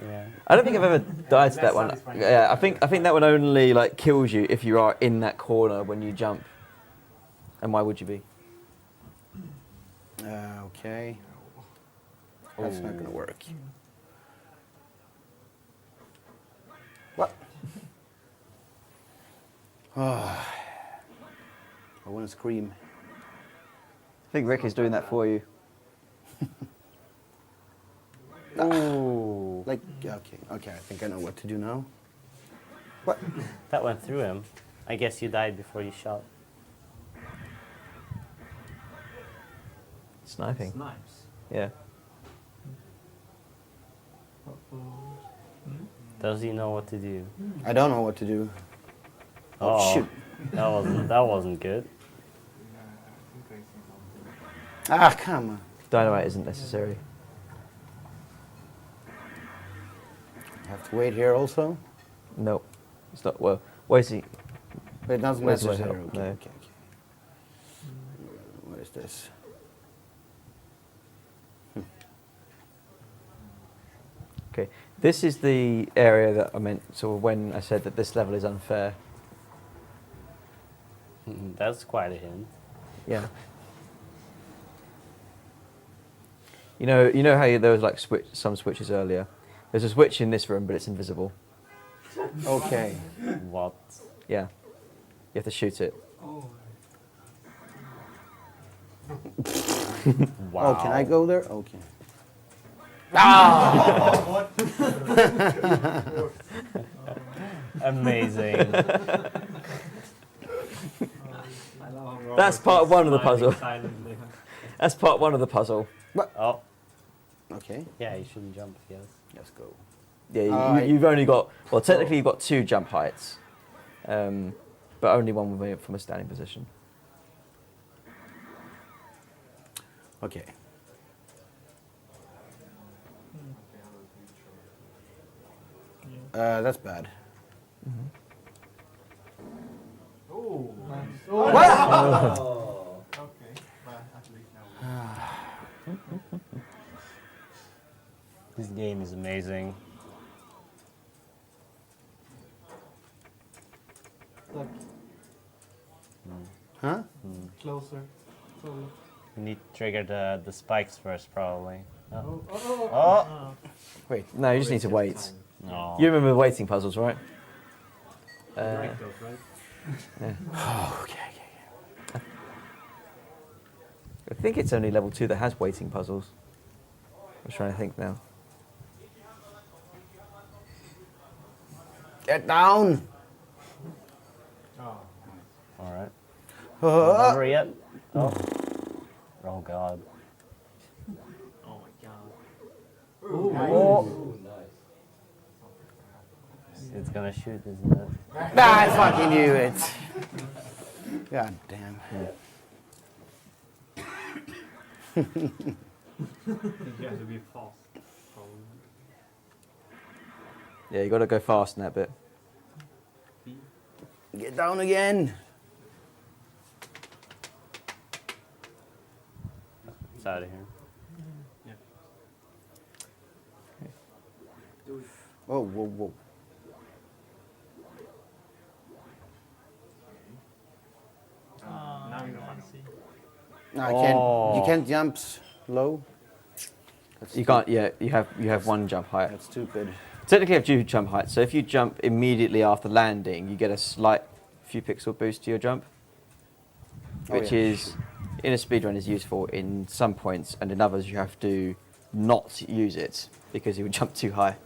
Yeah. I don't think I've ever died to that That's one. satisfying. Yeah, I think that one only like kills you if you are in that corner when you jump. And why would you be? Okay. That's not gonna work. What? Oh, I want to scream. I think Rick is doing that for you. Ooh. Like, okay, okay. I think I know what to do now. What? That went through him. I guess you died before you shot. Sniping. Snipes. Yeah. Does he know what to do? I don't know what to do. Oh, shoot. That wasn't good. Ah, come on. Dynamite isn't necessary. I have to wait here also. No. It's not. Well, waiting. But it doesn't Where's my necessary. help? Okay, No. okay, okay. What is this? Okay. This is the area that I meant. So when I said that this level is unfair. That's quite a hint. Yeah. You know how there was like some switches earlier. There's a switch in this room, but it's invisible. Okay. What? Yeah. You have to shoot it. Wow. Oh, can I go there? Okay. Amazing. I love how That's Robert part is one of the smiling puzzle. silently. That's part one of the puzzle. Oh, Okay. yeah, you shouldn't jump, yes. Let's go. Yeah, you've only got, well, technically you've got 2 jump heights, but only one from a standing position. Okay. That's bad. Oh, nice. Oh. Okay, but at least now. This game is amazing. Look, Huh? closer. So, You need to trigger the spikes first, probably. Oh. oh. Wait. No, you just need to wait. No. You remember the waiting puzzles, right? Like those, right? Oh, okay, okay. I think it's only level 2 that has waiting puzzles. I'm trying to think now. Get down. Oh, All right. Uh, Over yet? Oh. Oh God. Oh my god. Oh. It's gonna shoot, isn't it? I fucking knew it. God damn. You have to be fast. Probably. Yeah, you got to go fast in that bit. Get down again. It's out of here. Whoa, whoa, whoa. Now you know. No, I can't. You Oh. can't jump low. That's You can't. Yeah, you have one jump height. That's stupid. Technically, you have two jump heights. So if you jump immediately after landing, you get a slight few pixel boost to your jump, Oh, which yeah. is in a speedrun is useful in some points, and in others you have to not use it because you would jump too high.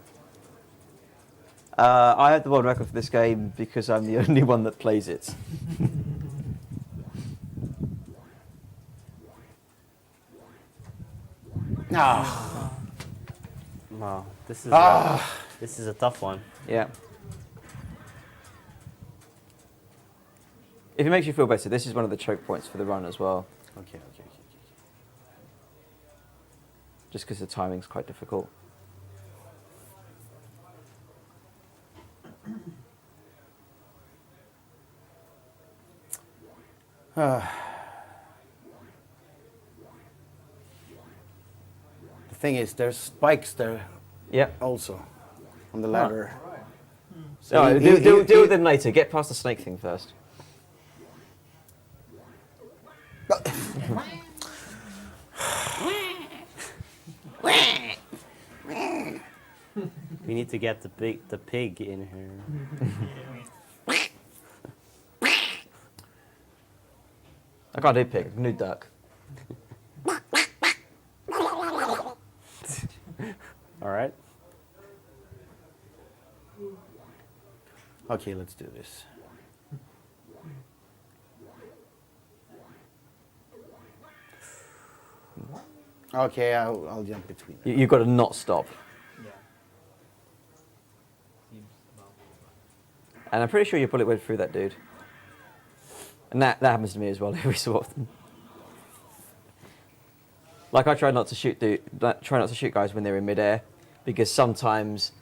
I have the world record for this game because I'm the only one that plays it. Ah. Wow, this is Ah. this is a tough one. Yeah. If it makes you feel better, this is one of the choke points for the run as well, Okay. just because the timing's quite difficult. The thing is, there's spikes there Yeah. also on the ladder. So he- deal he- with them later. Get past the snake thing first. We need to get the pig in here. I can't do pig. I can do duck. All right. Okay, let's do this. Okay, I'll jump between them. You've got to not stop. Yeah. Seems about. And I'm pretty sure your bullet went through that dude. And that happens to me as well every so often. Like I try not to shoot guys when they're in midair, because sometimes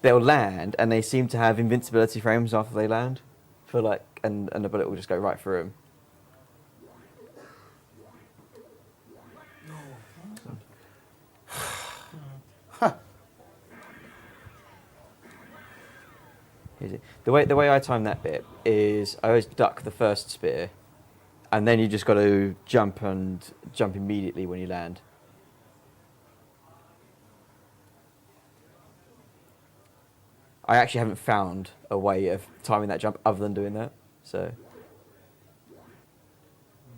they'll land and they seem to have invincibility frames after they land, for like, and the bullet will just go right through them. The way I time that bit is I always duck the first spear, and then you just got to jump immediately when you land. I actually haven't found a way of timing that jump other than doing that. So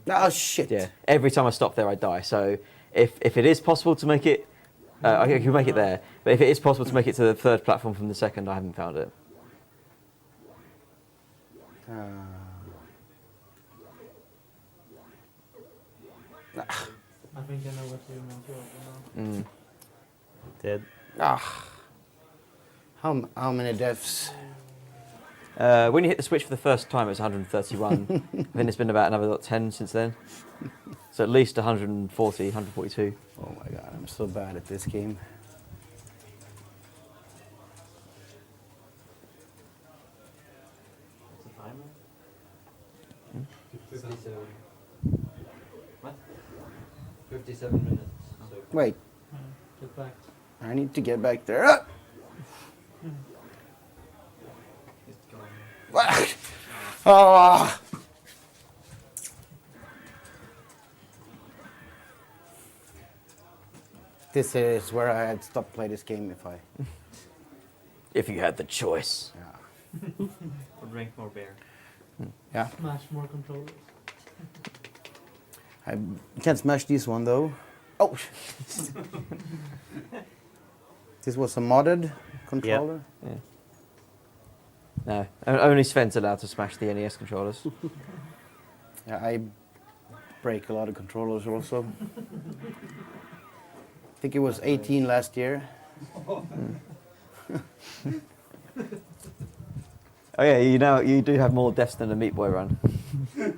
Oh shit! yeah, every time I stop there, I die. So if it is possible to make it, I can make it there. But if it is possible to make it to the third platform from the second, I haven't found it. I think I know what you meant to open now. Dead. How many deaths? When you hit the switch for the first time, it was 131. Then it's been about another 10 since then. So at least 140, 142. Oh my god, I'm so bad at this game. What's the timer? 57. What? 57 minutes. So Wait, Get back. I need to get back there. Ah! it's gone. Ah! This is where I had stopped playing this game if I. If you had the choice. Yeah. Or drink more beer. Yeah. Smash more controllers. I can't smash this one though. Oh! This was a modded controller? Yeah. No, only Sven's allowed to smash the NES controllers. Yeah, I break a lot of controllers also. I think it was 18 last year. Oh yeah, you do have more deaths than a Meat Boy run. Yeah.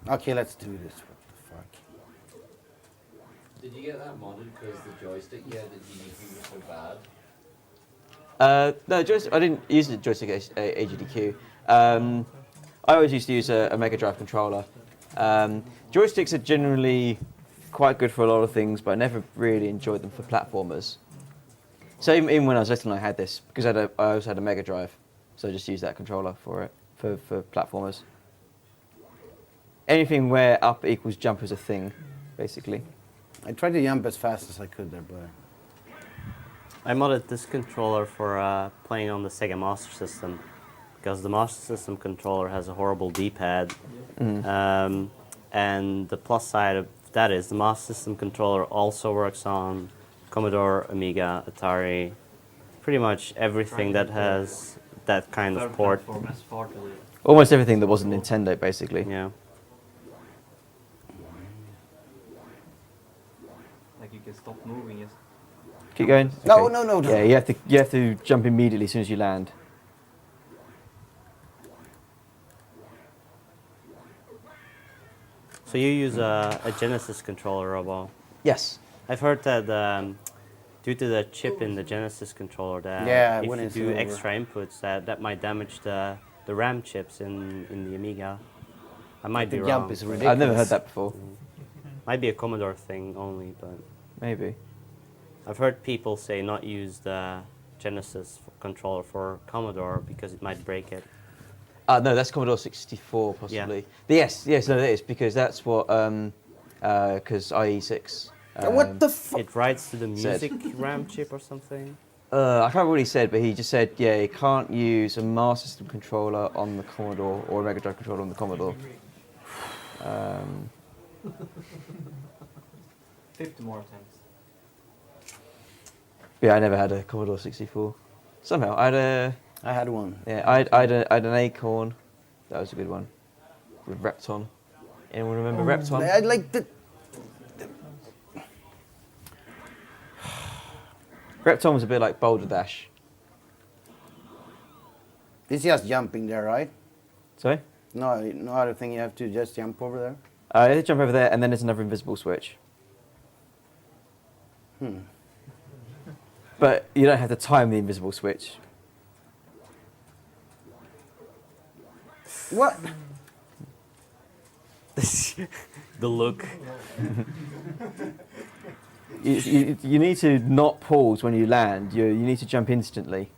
Okay, let's do this. What the fuck? Did you get that modded because the joystick you had that you knew was so bad? No, I didn't use the joystick AGDQ. I always used to use a Mega Drive controller. Joysticks are generally quite good for a lot of things, but I never really enjoyed them for platformers. So even when I was little, I had this because I also had a Mega Drive, so I just used that controller for it for platformers. Anything where up equals jump is a thing, basically. I tried to jump as fast as I could there, but I modded this controller for playing on the Sega Master System because the Master System controller has a horrible D-pad. And the plus side of that is the Master System controller also works on Commodore, Amiga, Atari, pretty much everything that has that kind of port. Almost everything that wasn't Nintendo, basically. Yeah. Like you can stop moving it. Keep going. No, Okay. no. Yeah, you have to jump immediately as soon as you land. So you use a Genesis controller, Robo. Yes. I've heard that due to the chip in the Genesis controller, that if when you it's do over. extra inputs, that might damage the RAM chips in the Amiga. I might be The wrong. jump is ridiculous. I've never heard that before. Might be a Commodore thing only, but Maybe. I've heard people say not use the Genesis controller for Commodore because it might break it. No, that's Commodore 64, possibly. Yes, no, it is, because that's what, because IE6. What the fuck? It writes to the Said. music RAM chip or something. I can't remember what he said, but he just said, yeah, you can't use a Master System controller on the Commodore or a Mega Drive controller on the Commodore. 50 more attempts. Yeah, I never had a Commodore 64. Somehow, I had one. I had an Acorn. That was a good one. With Repton. Anyone remember Repton? I like the. Repton was a bit like Boulder Dash. It's just jumping there, right? Sorry? No other thing. You have to just jump over there. You have to jump over there, and then there's another invisible switch. But you don't have to time the invisible switch. What? The look. You need to not pause when you land. You need to jump instantly.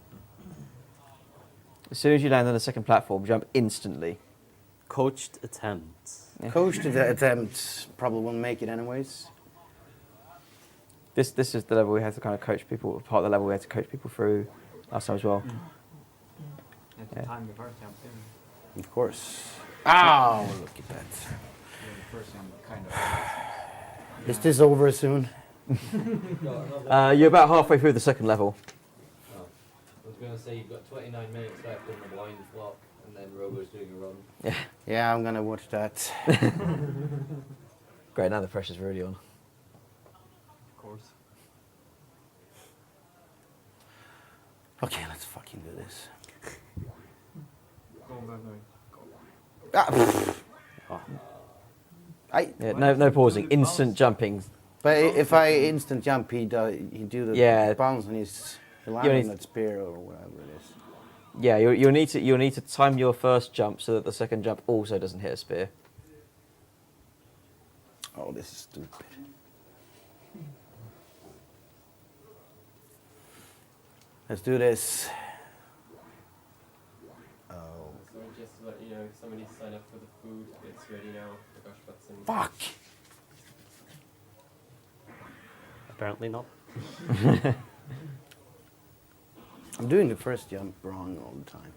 As soon as you land on the second platform, jump instantly. Coached attempts. Yeah. Coach to the attempt probably won't make it anyways. This is the level we had to kind of coach people. Part of the level we had to coach people through last time as well. You have to Yeah. time the first jump too. Of course. Ow! Look at that. The first jump kind of. Is this over soon? You're about halfway through the second level. Oh. I was going to say you've got 29 minutes left on the blind clock, and then Robo's doing a run. Yeah, I'm gonna watch that. Great, now the pressure's really on. Of course. Okay, let's fucking do this. Go. Ah, pfft. Yeah, no pausing, instant jumping. But if I instant jump, he do the bounce and he's landing that spear or whatever it is. Yeah, you'll need to time your first jump so that the second jump also doesn't hit a spear. Oh, this is stupid. Let's do this. Oh. So just to let you know, somebody sign up for the food. It's ready now. Gosh, that's in. Fuck! Apparently not. I'm doing the first jump wrong all the time.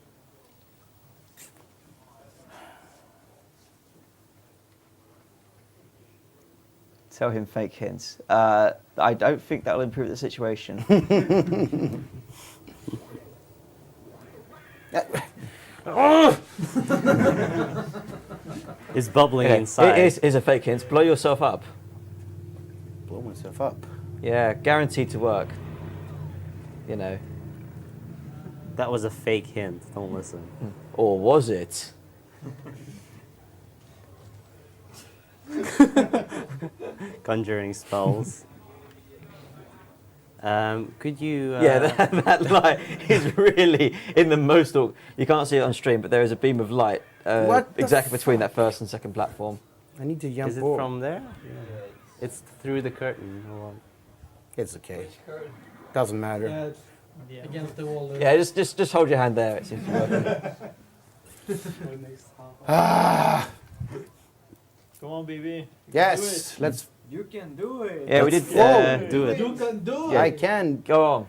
Tell him fake hints. I don't think that'll improve the situation. It's bubbling Okay, inside. It is a fake hint. Blow yourself up. Blow myself up. Yeah, guaranteed to work. You know. That was a fake hint. Don't listen. Or was it? Conjuring spells. Could you? Yeah, that light is really in the most. You can't see it on stream, but there is a beam of light What the exactly between that first and second platform. I need to jump Is it over. from there? It's through the curtain. Or It's okay. Doesn't matter. Yeah, it's against the wall. Yeah, just hold your hand there. It seems to be working. Ah, Come on, baby. yes, let's. You can do it. Yeah, we did do it. You can do Yeah. I can. Go on.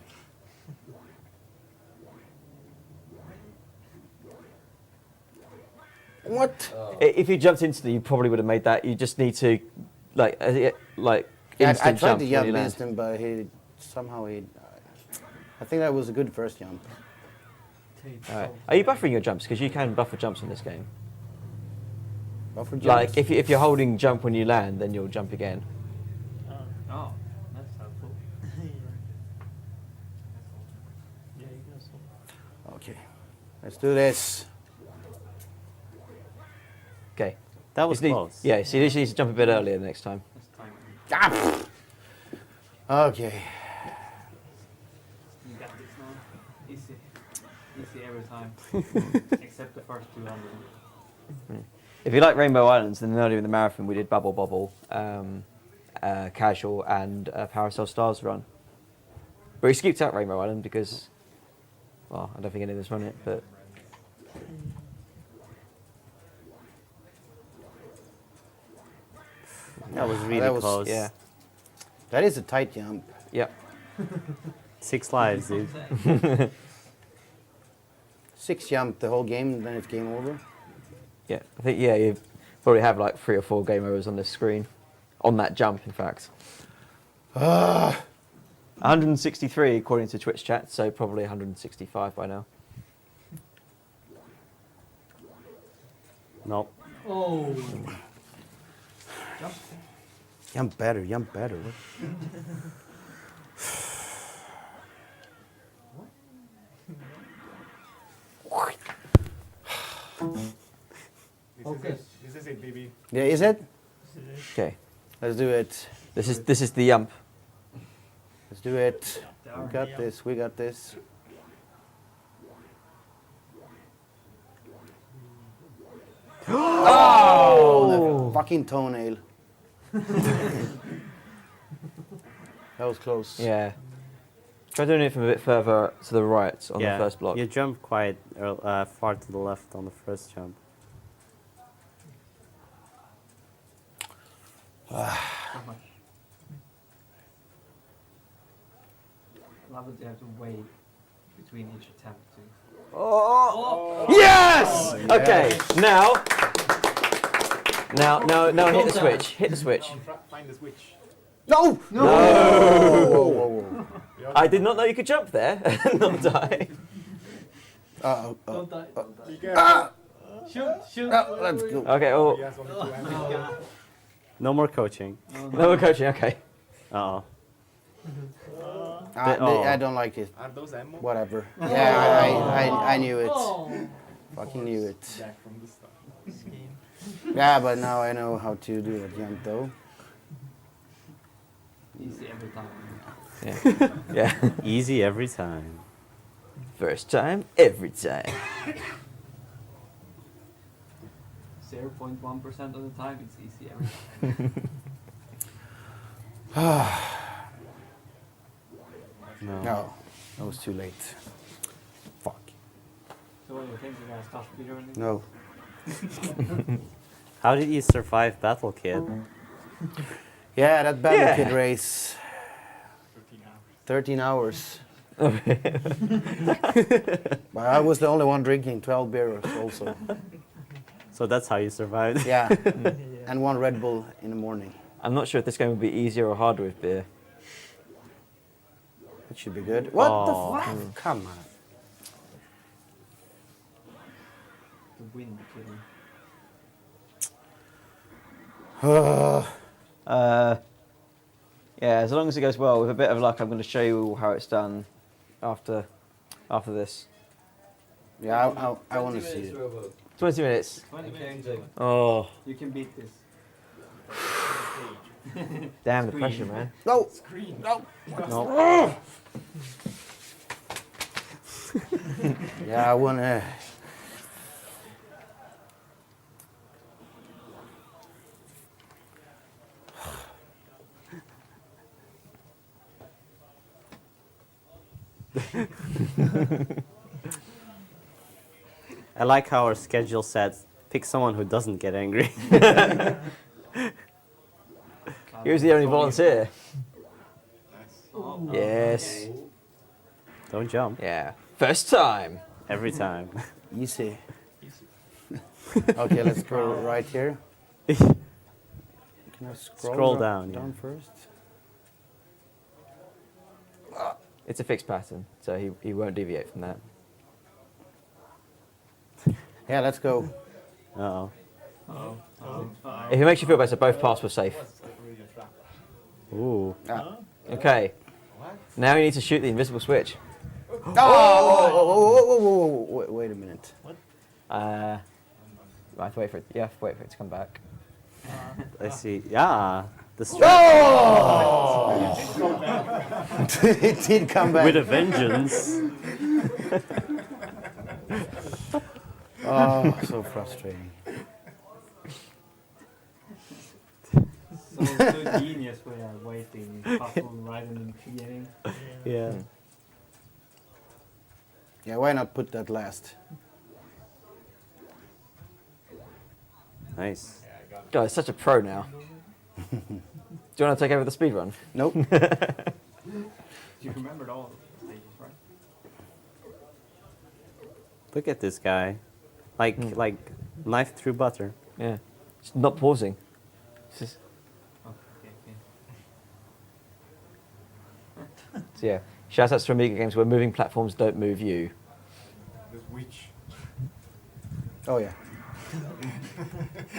What? If you jumped instantly, you probably would have made that. You just need to, like Yeah, I instant tried jump to when jump you land. instant, but somehow he. I think that was a good first jump. Alright. Are you buffering your jumps? Because you can buffer jumps in this game. Buffer jumps. Like if you're holding jump when you land, then you'll jump again. Oh, that's helpful. Yeah, you can also. Okay, let's do this. Okay. that was You need- close. Yeah, so you just need to jump a bit earlier the next time. That's time. Okay. You got this now. Easy. Easy every time. Except the first 200. If you like Rainbow Islands, then earlier in the marathon we did Bubble Bobble, Casual, and Parasol Stars run. But we skipped out Rainbow Island because, well, I don't think any of us run it, but That was really that was- close. yeah, That is a tight jump. yeah. 6 lives, dude. 6 jump the whole game, then it's game over. Yeah, I think you probably have like 3 or 4 game overs on this screen, on that jump, in fact. 163 according to Twitch chat, so probably 165 by now. Nope. Oh. Jump better, jump better. Okay. This is it, baby. Yeah, is it? Okay, Let's do it. this is the jump. Let's do it. We got this. We got this. Oh, the fucking toenail. That was close. Yeah. Try doing it from a bit further to the right on yeah, the first block. you jumped quite far to the left on the first jump. Love it, you have to wait between each attempt too. Oh! Yes! Okay, now hit the switch. Hit the switch. Find the switch. No! No! Whoa, whoa, whoa. I did not know you could jump there and not die. Uh-oh. Don't die. Don't die. Be careful. Shoot, shoot. Let's go. Okay, oh, He has only 2 hands. No more coaching. no more coaching, okay. Uh-oh. I don't like it. Are those ammo? Whatever. Yeah, I knew it. Oh. Fucking knew it. Back from the start. Yeah, but now I know how to do a jump though. Easy every time. Yeah. Yeah. Easy every time. First time, every time. 0.1% of the time, it's easy every time. No. No, that was too late. Fuck. So what do you think? You're gonna stop speedrunning? No. How did you survive Battle Kid? Yeah, that Battle Yeah. Kid race. 13 hours. But I was the only one drinking 12 beers also. So that's how you survived? Yeah. And 1 Red Bull in the morning. I'm not sure if this game will be easier or harder with beer. It should be good. What Oh. the fuck? Come on. The wind killing. Yeah, as long as it goes well, with a bit of luck, I'm going to show you how it's done after this. Yeah, I want to 20 see minutes, it. Robo. 20 minutes. 20 minutes. Counting. Oh. You can beat this. Damn the pressure, man. No. No. Yeah, I wanna. I like how our schedule says pick someone who doesn't get angry. Here's the only volunteer. Yes. Don't jump. Yeah. First time. Every time. Easy. Okay, let's go right here. Can I Scroll down, Down yeah. first. It's a fixed pattern, so he won't deviate from that. Yeah, let's go. Uh-oh. If it makes you feel better, both paths were safe. Ooh. Okay. Now you need to shoot the invisible switch. Oh! Wait a minute. I have to wait for it. You have to wait for it to come back. I see. Yeah. The It did come back. with a vengeance. Oh, so frustrating. So genius we are waiting possible right in the beginning. Yeah. Yeah, why not put that last? Nice. Guys, such a pro now. Do you want to take over the speed run? Nope. You remembered all the stages, right? Look at this guy. Like knife through butter. Yeah. Just not pausing. It's just, Oh, okay. so yeah. Shout outs to Amiga games where moving platforms don't move you. Oh yeah.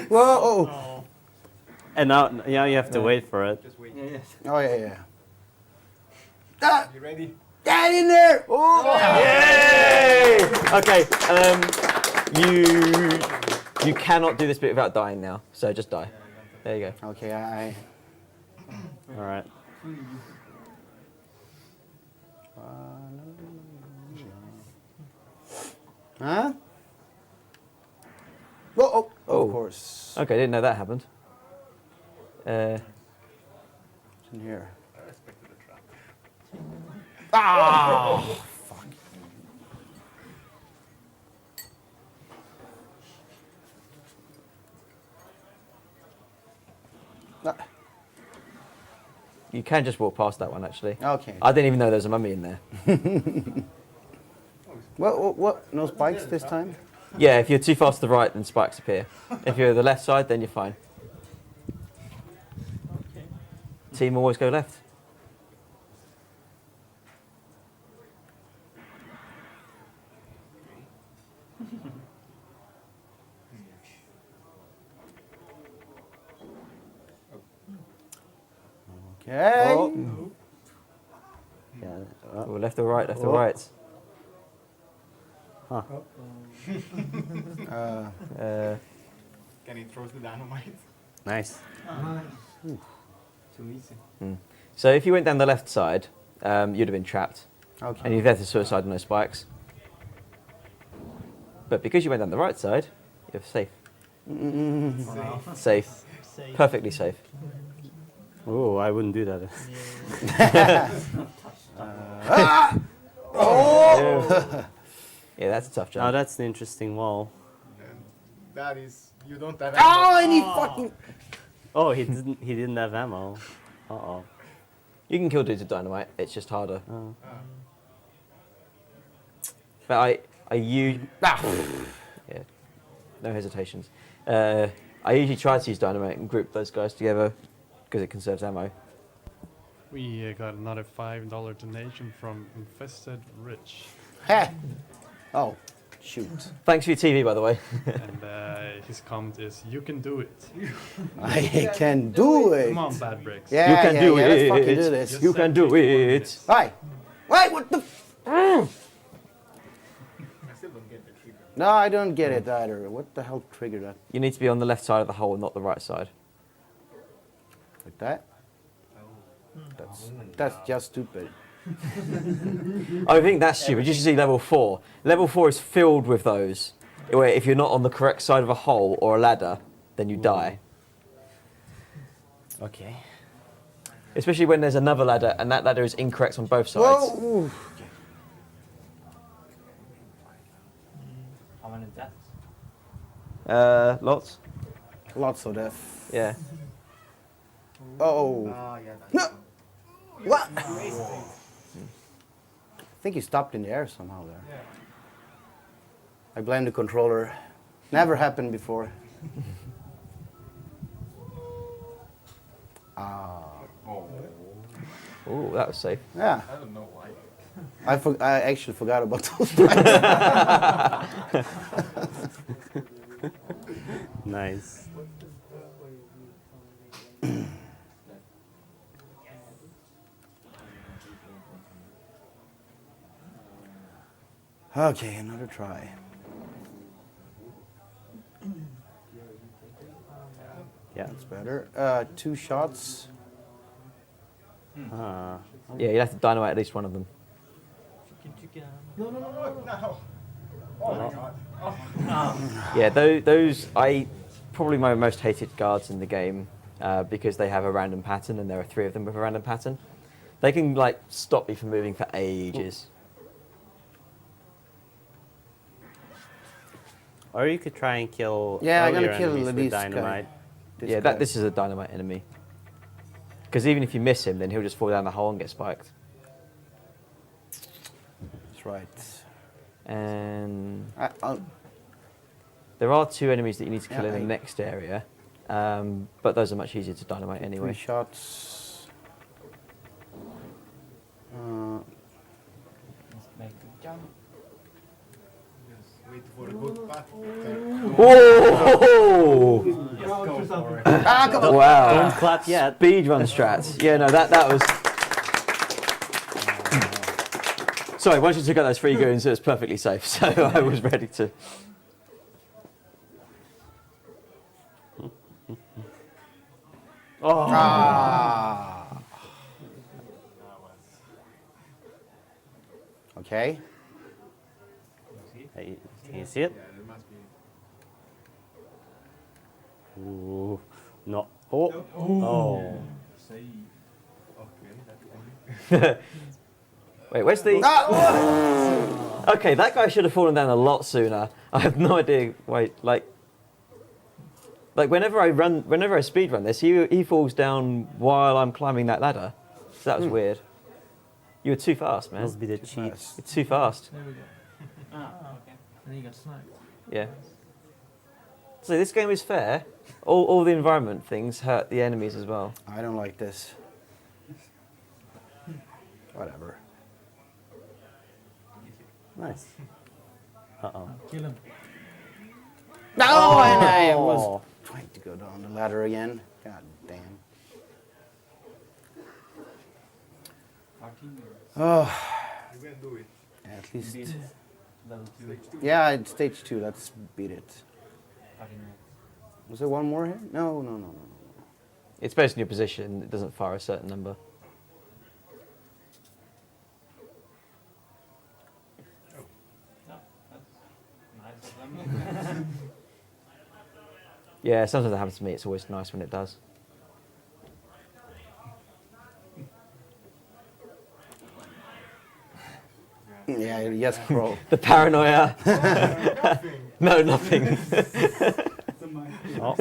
Whoa! And now you have to wait for it. Yes. Oh yeah, yeah. Ah! You ready? Get in there! Yay! Okay. You cannot do this bit without dying now. So just die. There you go. Okay, I. All right. Huh? Whoa! Oh. Of course. Okay, didn't know that happened. It's in here. Ah, You can just walk past that one, actually. okay. I didn't even know there was a mummy in there. What? No spikes this time? Yeah, if you're too far to the right, then spikes appear. If you're the left side, then you're fine. Team always go left. Okay. Oh. Yeah. Oh, left or right, left or Oh. right. Huh. Can he throw the dynamite? Nice. Too easy. So if you went down the left side, you'd have been trapped. And Okay. you've had the suicide, no spikes. But because you went down the right side, you're safe. Safe. Perfectly safe. Oh, I wouldn't do that. Yeah, that's a tough Now job. that's an interesting wall. That is, you don't have. Oh, and he fucking. Oh, he didn't have ammo. Uh-oh. You can kill dudes with dynamite, it's just harder. Oh. But I use... Yeah, no hesitations. I usually try to use dynamite and group those guys together because it conserves ammo. We got another $5 donation from Infested Rich. Ha! Oh, shoot. Thanks for your TV, by the way. And his comment is, "You can do it. I can do it. Come on, badbrakes." Yeah, You can do Let's it. fucking do this. Just You can do 74 it. minutes. Hi. Wait, what the? I still don't get the trigger. No, I don't get it either. What the hell triggered that? You need to be on the left side of the hole, not the right side. Like That? That's just stupid. I think that's stupid. You should see level 4. Level 4 is filled with those. Where if you're not on the correct side of a hole or a ladder, then you die. Okay. Especially when there's another ladder and that ladder is incorrect on both sides. Whoa! How many deaths? Lots. Lots of death. Yeah. Oh. yeah, No! What? I think he stopped in the air somehow there. Yeah. I blame the controller. Never happened before. Ah. Oh. Ooh, that was safe. Yeah. I don't know why. I actually forgot about those spikes. Nice. Okay, another try. Yeah. That's better. 2 shots. Ah. Yeah, you'd have to dynamite at least one of them. No. Oh my god. Yeah, those probably my most hated guards in the game because they have a random pattern and there are 3 of them with a random pattern. They can like stop me from moving for ages. Or you could try and kill. Yeah, I'm gonna earlier kill enemies with this guy. dynamite. This is a dynamite enemy. Because even if you miss him, then he'll just fall down the hole and get spiked. That's right. And I'll, there are 2 enemies that you need to kill Yeah, in the next area, but those are much easier to dynamite anyway. 3 shots. Just make the jump. Just wait for the good path. Whoa! Just go for it. Ah, come on. Wow! Don't clap yet. Speedrun strats. Yeah, no, that was. Sorry, once you took out those 3 goons, it was perfectly safe, so I was ready to. Oh. Ah. Okay. Hey, can you see it? Yeah, there must be. Ooh. No. Oh. Oh. Say. Okay, that's Wait, where's the? Okay, that guy should have fallen down a lot sooner. I have no idea. Wait, like whenever I speed run this, he falls down while I'm climbing that ladder. So that was weird. You were too fast, man. Must be the cheat. You're too fast. There we go. Okay. And he got sniped. Yeah. So this game is fair. All the environment things hurt the enemies as well. I don't like this. Whatever. Nice. Uh-oh. Kill him. No, and I was trying to go down the ladder again. God damn. 14 minutes. Oh, You can do it. at least. Beat level 2. Yeah, it's stage 2. Let's beat it. 14 minutes. Was there one more here? No. It's based on your position. It doesn't fire a certain number. No, that's nice of them. Yeah, sometimes that happens to me. It's always nice when it does. Yeah, yes, bro. The paranoia. No, nothing. Oh.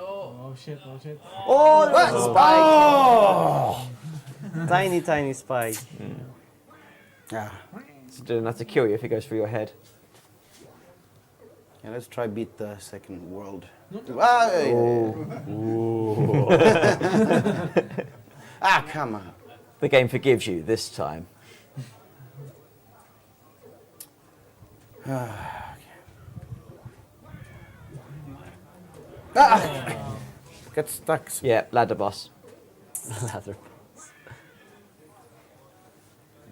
Oh shit, oh shit. Oh, there's a spike. Oh! Tiny spike. Yeah. It's doing enough to kill you if it goes through your head. Yeah, let's try beat the second world. Ah, come on. The game forgives you this time. Get stuck. Yeah, ladder boss. Ladder.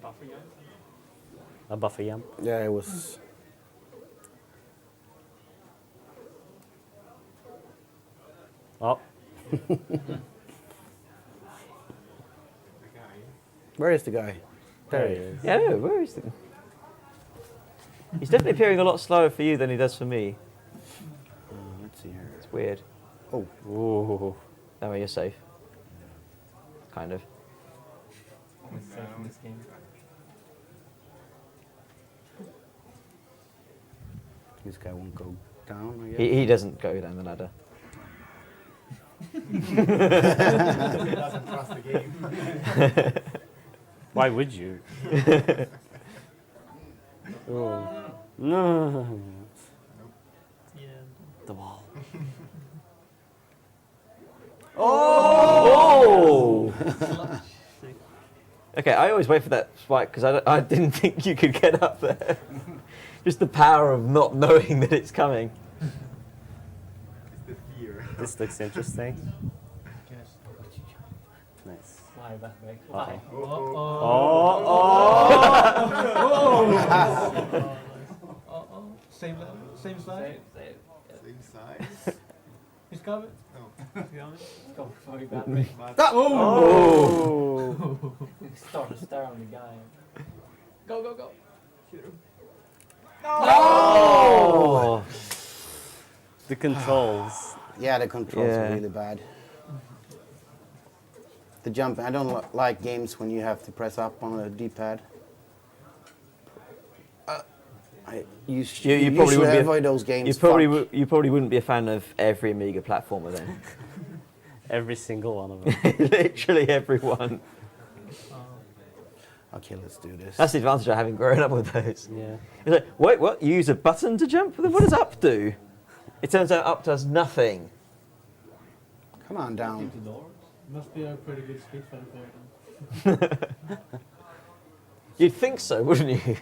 Buffer gun? A buffer yam. Yeah, it was. Oh. Where is the guy? There he is. Yeah, no, where is the... He's definitely appearing a lot slower for you than he does for me. Let's see here. It's weird. Oh. Ooh. That way you're safe. Kind of. I'm safe in this game. This guy won't go down, I guess. He doesn't go down the ladder. He doesn't trust the game. Why would you? Oh. No. Yeah. The wall. Oh! Okay, I always wait for that spike because I didn't think you could get up there. Just the power of not knowing that it's coming. It's the fear. This looks interesting. Yes. Nice. Fly back. Uh-oh. Oh. Same level, same slide. Same size. He's coming. No. Go for your bad break. Oh! Start to stare on the guy. Go. Shoot him. Oh! The controls. Yeah, the controls Yeah. are really bad. The jump, I don't like games when you have to press up on a D-pad. You probably should wouldn't be avoid those games. You probably wouldn't be a fan of every Amiga platformer then. Every single one of them. Literally every one. Okay, let's do this. That's the advantage of having grown up with those. Yeah. It's like, wait, what? You use a button to jump? Then what does up do? It turns out up does nothing. Come on down. Empty doors. Must be a pretty good Street Fighter player then. You'd think so, wouldn't you?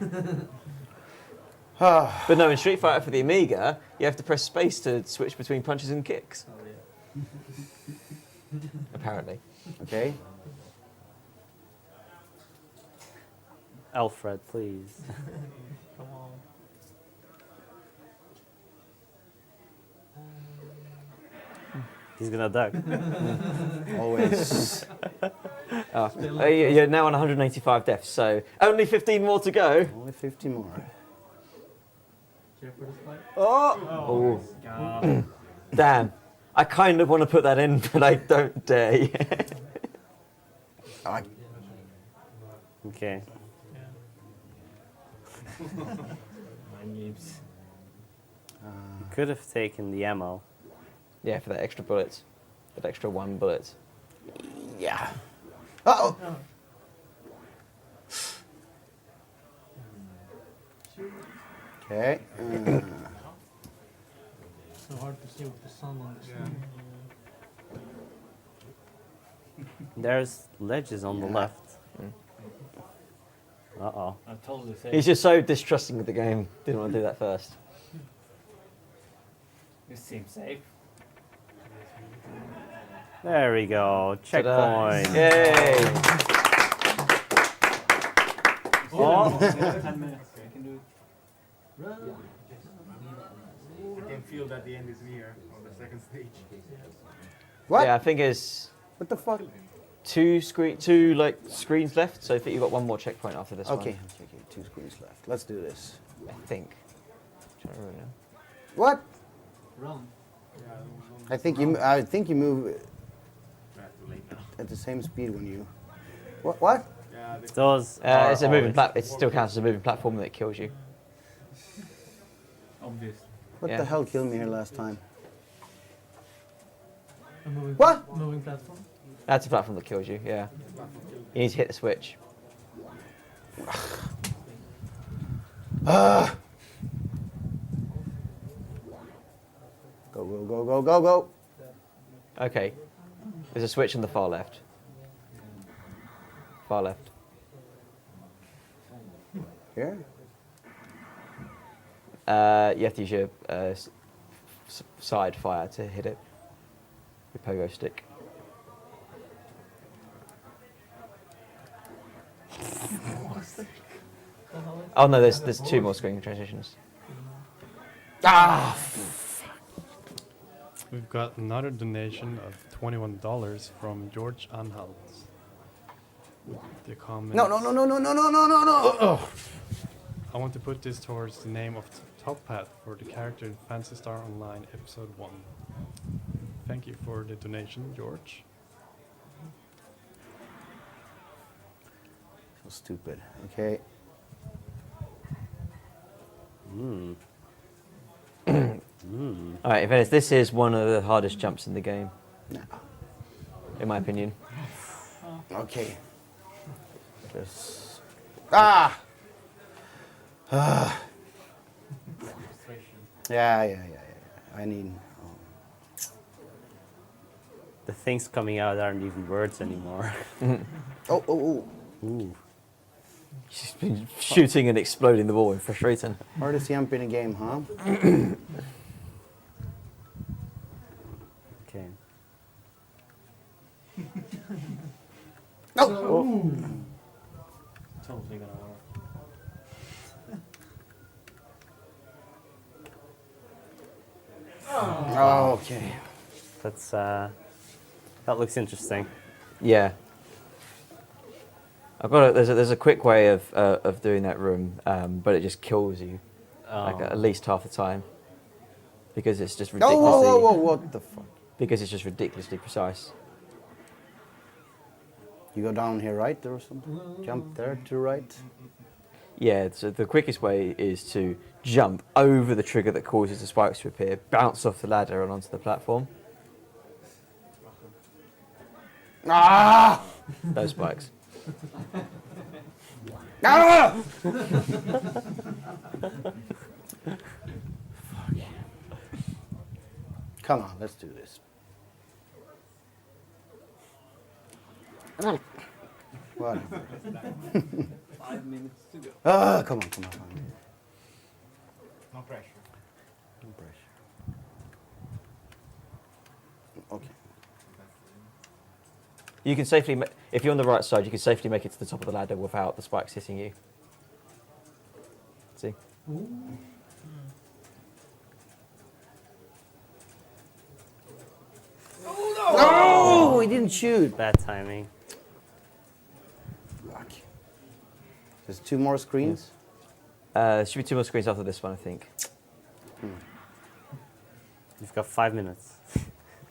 But no, in Street Fighter for the Amiga, you have to press space to switch between punches and kicks. Oh yeah. Apparently. Okay. Alfred, please. Come on. He's gonna duck. Always. You're now on 185 deaths, so only 15 more to go. Only 50 more. Care for this fight? Oh. God. Damn. I kind of want to put that in, but I don't dare yet. Okay. Mind games. Could have taken the ammo. Yeah, for that extra bullets. That extra 1 bullet. Yeah. Uh-oh. Okay. So hard to see with the sun on the screen. There's ledges on the left. Mm. Uh-oh. I totally say. He's just so distrusting of the game. Didn't want to do that first. This seems safe. There we go. Checkpoint. Yay! Oh. 10 minutes. I can do it. Run. I can feel that the end is near on the second stage. What? Yeah, I think it's What the fuck? two screens left, so I think you've got 1 more checkpoint after this Okay. one. Okay, 2 screens left. Let's do this. I think. Trying to remember now. What? Run. I think you move at the same speed when you. What? Yeah, the Those are It's a moving always- It still counts as a moving platform that kills you. Obvious. What Yeah. the hell killed me here last time? A moving What? Moving platform. That's a platform that kills you. Yeah. You need to hit the switch. Go. Okay. There's a switch on the far left. Far left. Here? You have to use your side fire to hit it. Your pogo stick. Oh no, there's 2 more screen transitions. Ah! We've got another donation of $21 from George Anhalt. The comment. No. I want to put this towards the name of Top Hat for the character in Phantasy Star Online Episode 1. Thank you for the donation, George. So stupid. Okay. Alright, in fairness, this is one of the hardest jumps in the game. No. In my opinion. Okay. Just. Ah! Yeah. I need. The things coming out aren't even words anymore. Oh. Ooh. She's been shooting and exploding the ball in frustration. Hardest jump in a game, huh? Okay. Oh! Totally gonna work. Oh, okay. That's that looks interesting. Yeah. I've got there's a quick way of doing that room, but it just kills you, like at least half the time, because it's just ridiculously. Whoa, what the fuck? Because it's just ridiculously precise. You go down here, right, or something? Jump there to right? Yeah, so the quickest way is to jump over the trigger that causes the spikes to appear, bounce off the ladder and onto the platform. Ah! Those spikes. Ah! Come on, let's do this. What? 5 minutes to go. Ah, come on. No pressure. No pressure. Okay. You can safely, if you're on the right side, you can safely make it to the top of the ladder without the spikes hitting you. See? Oh, he didn't shoot. Bad timing. Fuck. There's 2 more screens. There should be 2 more screens after this one, I think. You've got 5 minutes.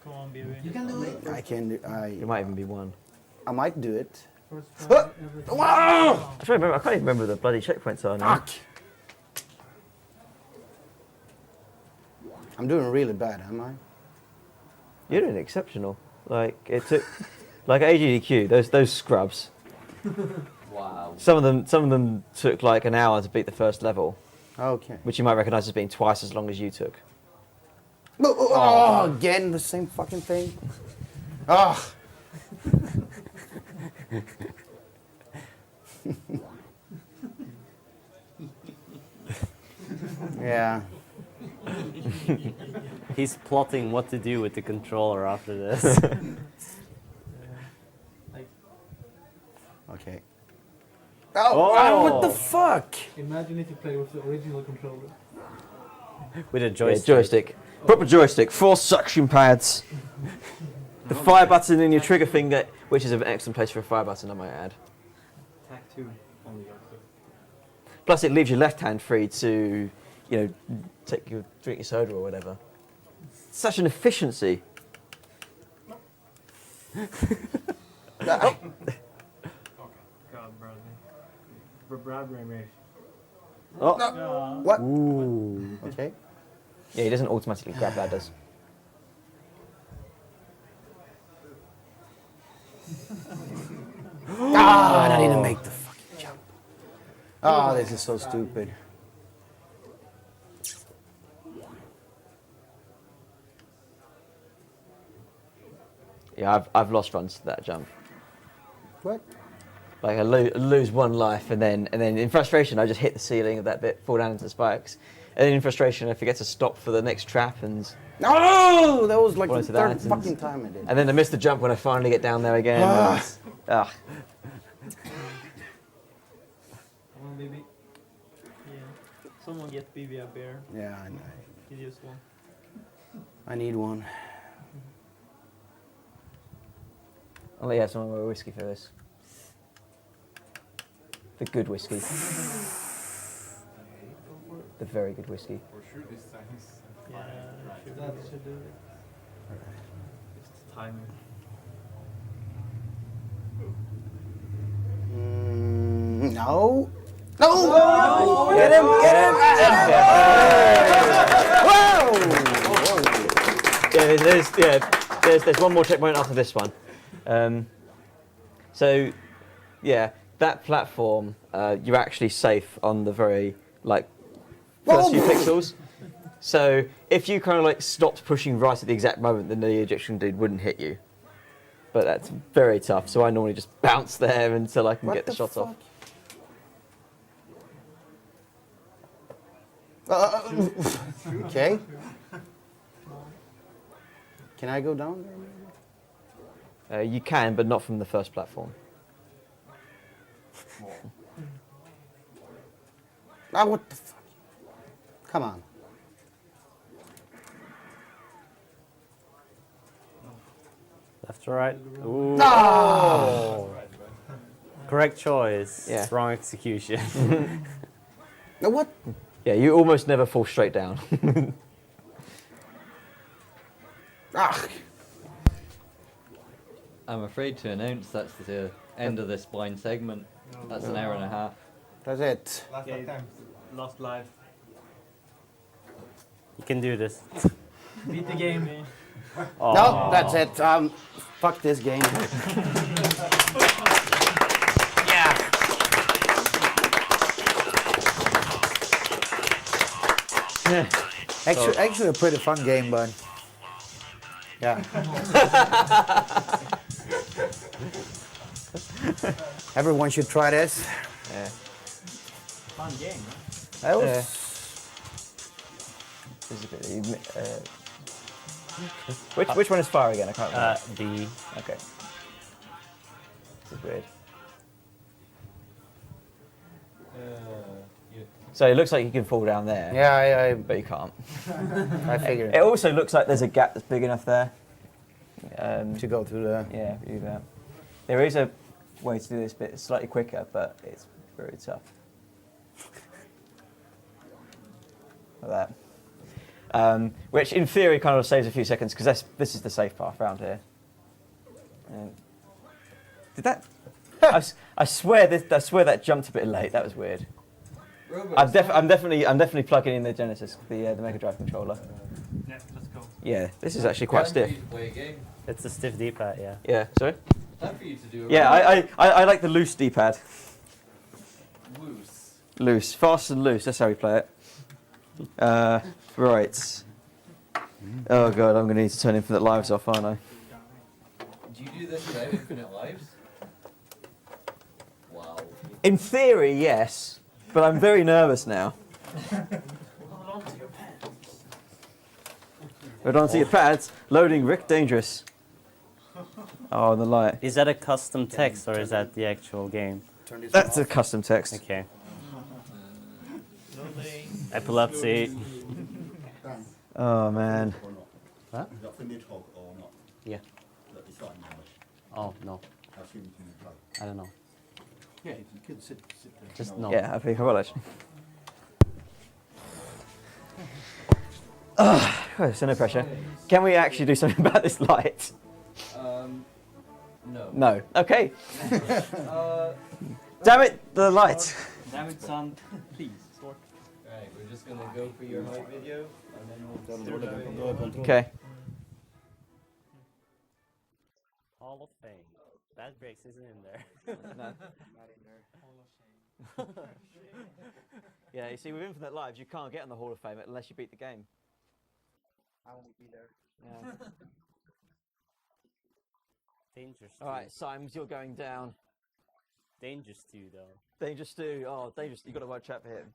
Come on, baby. You can do it. I can do. It might even be 1. I might do it. First try every time. I can't even remember the bloody checkpoints are now. Fuck. I'm doing really bad, am I? You're doing exceptional. Like it took, like at AGDQ, those scrubs. Wow. Some of them took like an hour to beat the first level, Okay. which you might recognise as being twice as long as you took. Oh, again the same fucking thing. Ah. Yeah. He's plotting what to do with the controller after this. Okay. Oh, what the fuck? Imagine if you play with the original controller. With a Yeah, joystick. joystick. Proper joystick. 4 suction pads. The fire button in your trigger finger, which is an excellent place for a fire button, I might add. Tac 2 on the other. Plus, it leaves your left hand free to, drink your soda or whatever. Such an efficiency. God, brother. Oh, What? Ooh. Okay. yeah, he doesn't automatically grab ladders. I didn't make the fucking jump. Oh, this is so stupid. Yeah, I've lost runs to that jump. What? Like I lose 1 life, and then in frustration I just hit the ceiling of that bit, fall down into the spikes, and then in frustration I forget to stop for the next trap, and No, that was like Well, the to third that, fucking time I did. then I miss the jump when I finally get down there again. and it's- Come on, baby. Yeah. Someone get BB a bear. Yeah, He just won. I need one. I'll let you have some more whiskey for this. The good whiskey. The very good whiskey. For sure this time is Yeah, right. that should do it. It's the timing. No. No! Get him! Get him! There's one more checkpoint after this one. So, yeah, that platform, you're actually safe on the very, like, first few pixels. So, if you kind of like stopped pushing right at the exact moment, then the Egyptian dude wouldn't hit you. But that's very tough, so I normally just bounce there until I can get the shot off. Okay. Can I go down there? You can, but not from the first platform. Ah, what the fuck? Come on. Left or right? Ooh. Ah! Correct choice. Yeah. Wrong execution. No, what? Yeah, you almost never fall straight down. Ah! I'm afraid to announce that's the end of this blind segment. That's an hour and a half. That's it. Last Yeah, attempt. Lost life. You can do this. Beat the game. No, that's it. Fuck this game. Actually, a pretty fun game, but yeah. Everyone should try this. Yeah. Fun game, right? That was Which one is fire again? I can't remember. B. Okay. This is weird. So it looks like you can fall down there. Yeah, But you can't. I figured It also looks like there's a gap that's big enough there. to go through the. Yeah, do that. There is a way to do this bit slightly quicker, but it's very tough. Like that. Which in theory kind of saves a few seconds because this is the safe path around here. Did that? I swear that jumped a bit late. That was weird. I'm definitely plugging in the Genesis, the Mega Drive controller. Yeah, let's go. Yeah, this is actually quite stiff. Play a game. It's a stiff D-pad, yeah. Yeah, sorry. Time for you to do. Yeah, I like the loose D-pad. Loose. Loose, fast and loose. That's how we play it. Right. Oh god, I'm going to need to turn Infinite Lives off, aren't I? Do you do this without infinite lives? Wow. In theory, yes, but I'm very nervous now. Hold on to your pants. Hold on to your pads. Loading Rick Dangerous. Oh, the light. Is that a custom text or is that the actual game? That's a custom text. Okay. Epilepsy. Oh man. What? Yeah. Oh no. I don't know. Yeah, you could sit there. Just no. Yeah, I think I will actually. Oh, so no pressure. Can we actually do something about this light? No. No. Okay. Damn it, the light. Damn it, son. Please, sort. Alright, we're just gonna go for your height video, and then we'll Okay. Hall of Fame. Badbrakes isn't in there. No. Yeah, you see, with Infinite Lives, you can't get on the Hall of Fame unless you beat the game. I won't be there. Yeah. Dangerous. All right, Symes, you're going down. Dangerous too, though. Dangerous Stu. Oh, Dangerous. You got to watch out for him.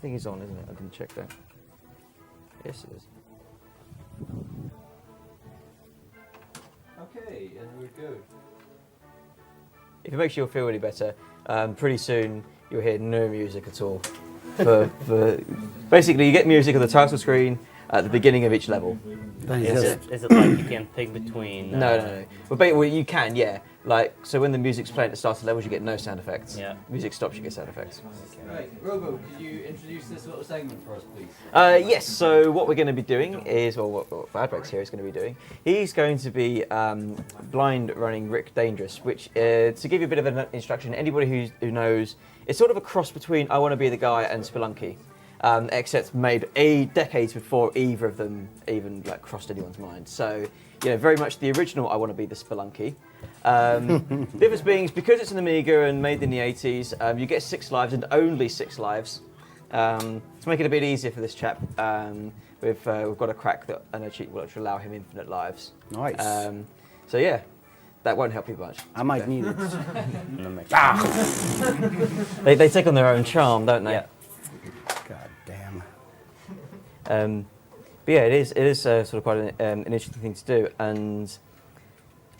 think he's on, isn't it? I didn't check that. Yes, it is. Okay, and we're good. If it makes you feel any better, pretty soon you'll hear no music at all. For basically, you get music on the title screen at the beginning of each level. Is it like you can pick between? No. Well, you can, yeah. Like, so when the music's playing at the start of levels, you get no sound effects. Yeah. Music stops, you get sound effects. Right, Robo, could you introduce this little segment for us, please? Yes, so what we're going to be doing is, well, what badbrakes here is going to be doing, he's going to be blind running Rick Dangerous, which, to give you a bit of an instruction, anybody who knows, it's sort of a cross between I Want to Be the Guy and Spelunky. Except made decades before either of them even like crossed anyone's mind. So, you know, very much the original I Want to Be the Spelunky. The difference being, because it's an Amiga and made in the 80s, you get 6 lives and only 6 lives. To make it a bit easier for this chap, we've got a crack and a cheat which will allow him infinite lives. Nice. So yeah, that won't help you much. I might need it. They take on their own charm, don't they? Yeah. God damn. But yeah, it is sort of quite an interesting thing to do, and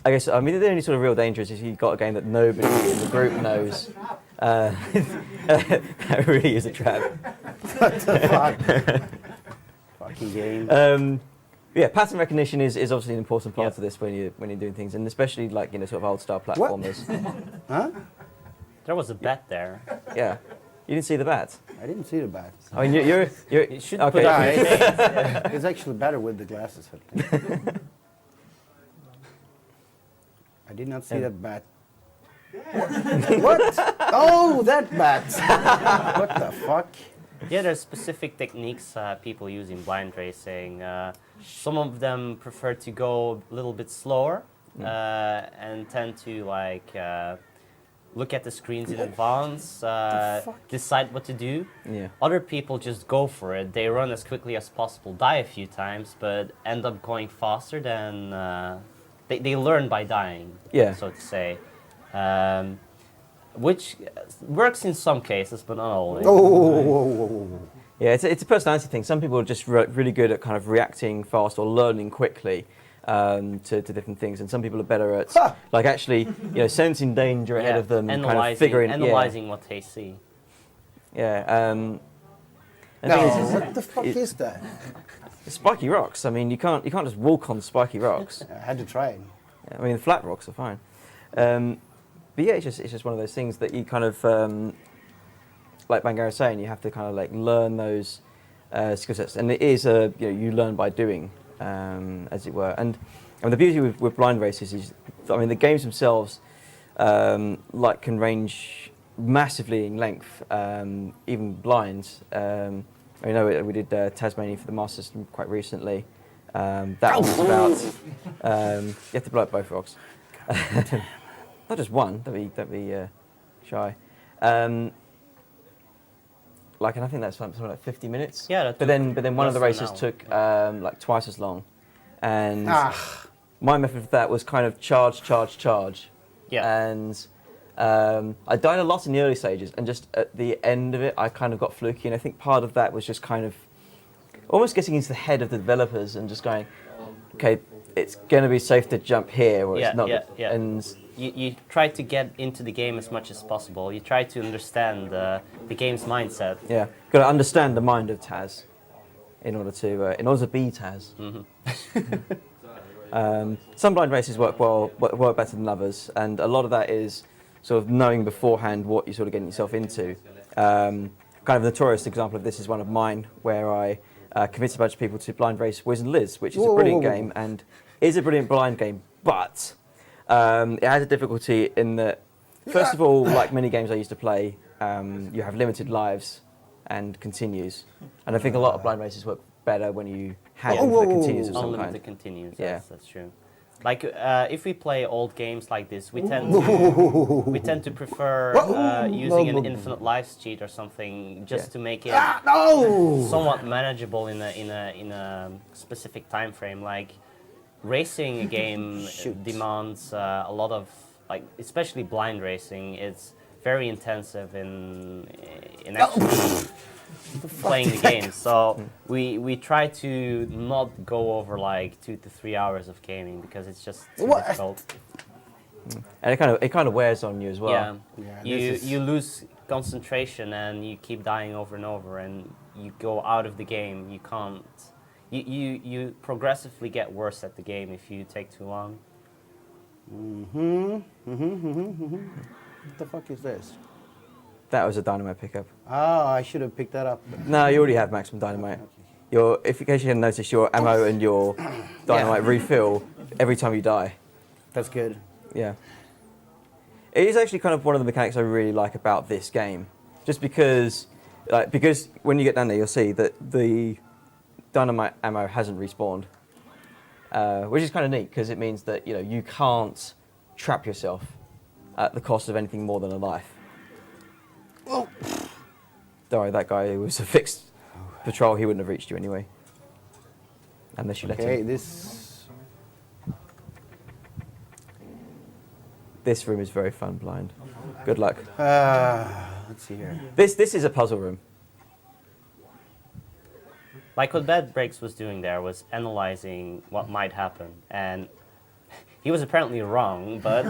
I guess the only sort of real danger is if you've got a game that nobody in the group knows. That really is a trap. What the fuck? Fucking game. Yeah, pattern recognition is obviously an important part of this when you're doing things, and especially like sort of old style platformers. Huh? There was a bat there. Yeah, you didn't see the bat. I didn't see the bat. I mean, you're You should okay. put it It's actually better with the glasses. I did not see that bat. What? Oh, that bat! What the fuck? Yeah, there's specific techniques people use in blind racing. Some of them prefer to go a little bit slower and tend to look at the screens in advance, decide what to do. Yeah. Other people just go for it. They run as quickly as possible, die a few times, but end up going faster than... They learn by dying, so to say. Which works in some cases, but not always. Yeah, it's a personality thing. Some people are just really good at kind of reacting fast or learning quickly to different things, and some people are better at like actually, sensing danger ahead of them, and kind of figuring, analyzing what they see. Yeah. What the fuck is that? Spiky rocks. I mean, you can't just walk on spiky rocks. I had to try it. I mean, the flat rocks are fine. But yeah, it's just one of those things that you kind of, like Bangara was saying, you have to kind of like learn those skill sets, and it is you learn by doing, as it were. And the beauty with blind races is, I mean, the games themselves can range massively in length, even blinds. I know we did Tasmania for the Master System quite recently. That was about you have to blow up both rocks. Not just one. That'd be shy. And I think that's something like 50 minutes. Yeah. But then one of the races took like twice as long, and my method for that was kind of charge. Yeah. And I died a lot in the early stages, and just at the end of it, I kind of got fluky. And I think part of that was just kind of almost getting into the head of the developers and just going, okay, it's going to be safe to jump here, or it's not. Yeah. And you try to get into the game as much as possible. You try to understand the game's mindset. yeah, got to understand the mind of Taz in order to be Taz. Mm-hmm. Some blind races work better than others, and a lot of that is sort of knowing beforehand what you're sort of getting yourself into. Kind of a notorious example of this is one of mine, where I convinced a bunch of people to blind race Wiz and Liz, which is a brilliant game and is a brilliant blind game, but it has a difficulty in that, first of all, like many games I used to play, you have limited lives and continues, and I think a lot of blind races work better when you have continues of some Unlimited kind. continues. Yeah. Yes, that's true. Like if we play old games like this, we tend to prefer using an infinite lives cheat or something just to make it somewhat manageable in a specific time frame. Like racing a game demands a lot of, like, especially blind racing. It's very intensive in actually playing the game. So we try to not go over like 2 to 3 hours of gaming because it's just too difficult. And it kind of wears on you as well. Yeah, you lose concentration and you keep dying over and over, and you go out of the game. You can't. You progressively get worse at the game if you take too long. What the fuck is this? That was a dynamite pickup. Oh, I should have picked that up. No, you already have maximum dynamite. If in case you didn't notice, your ammo and your dynamite refill every time you die. That's good. Yeah. It is actually kind of one of the mechanics I really like about this game. Just because when you get down there, you'll see that the dynamite ammo hasn't respawned. Which is kind of neat, because it means that you can't trap yourself at the cost of anything more than a life. Oh. Sorry, that guy who was a fixed patrol, he wouldn't have reached you anyway. Unless you let him. Okay, This room is very fun, Blind. Good luck. let's see here. This is a puzzle room. Like what badbrakes was doing there was analyzing what might happen, and he was apparently wrong, but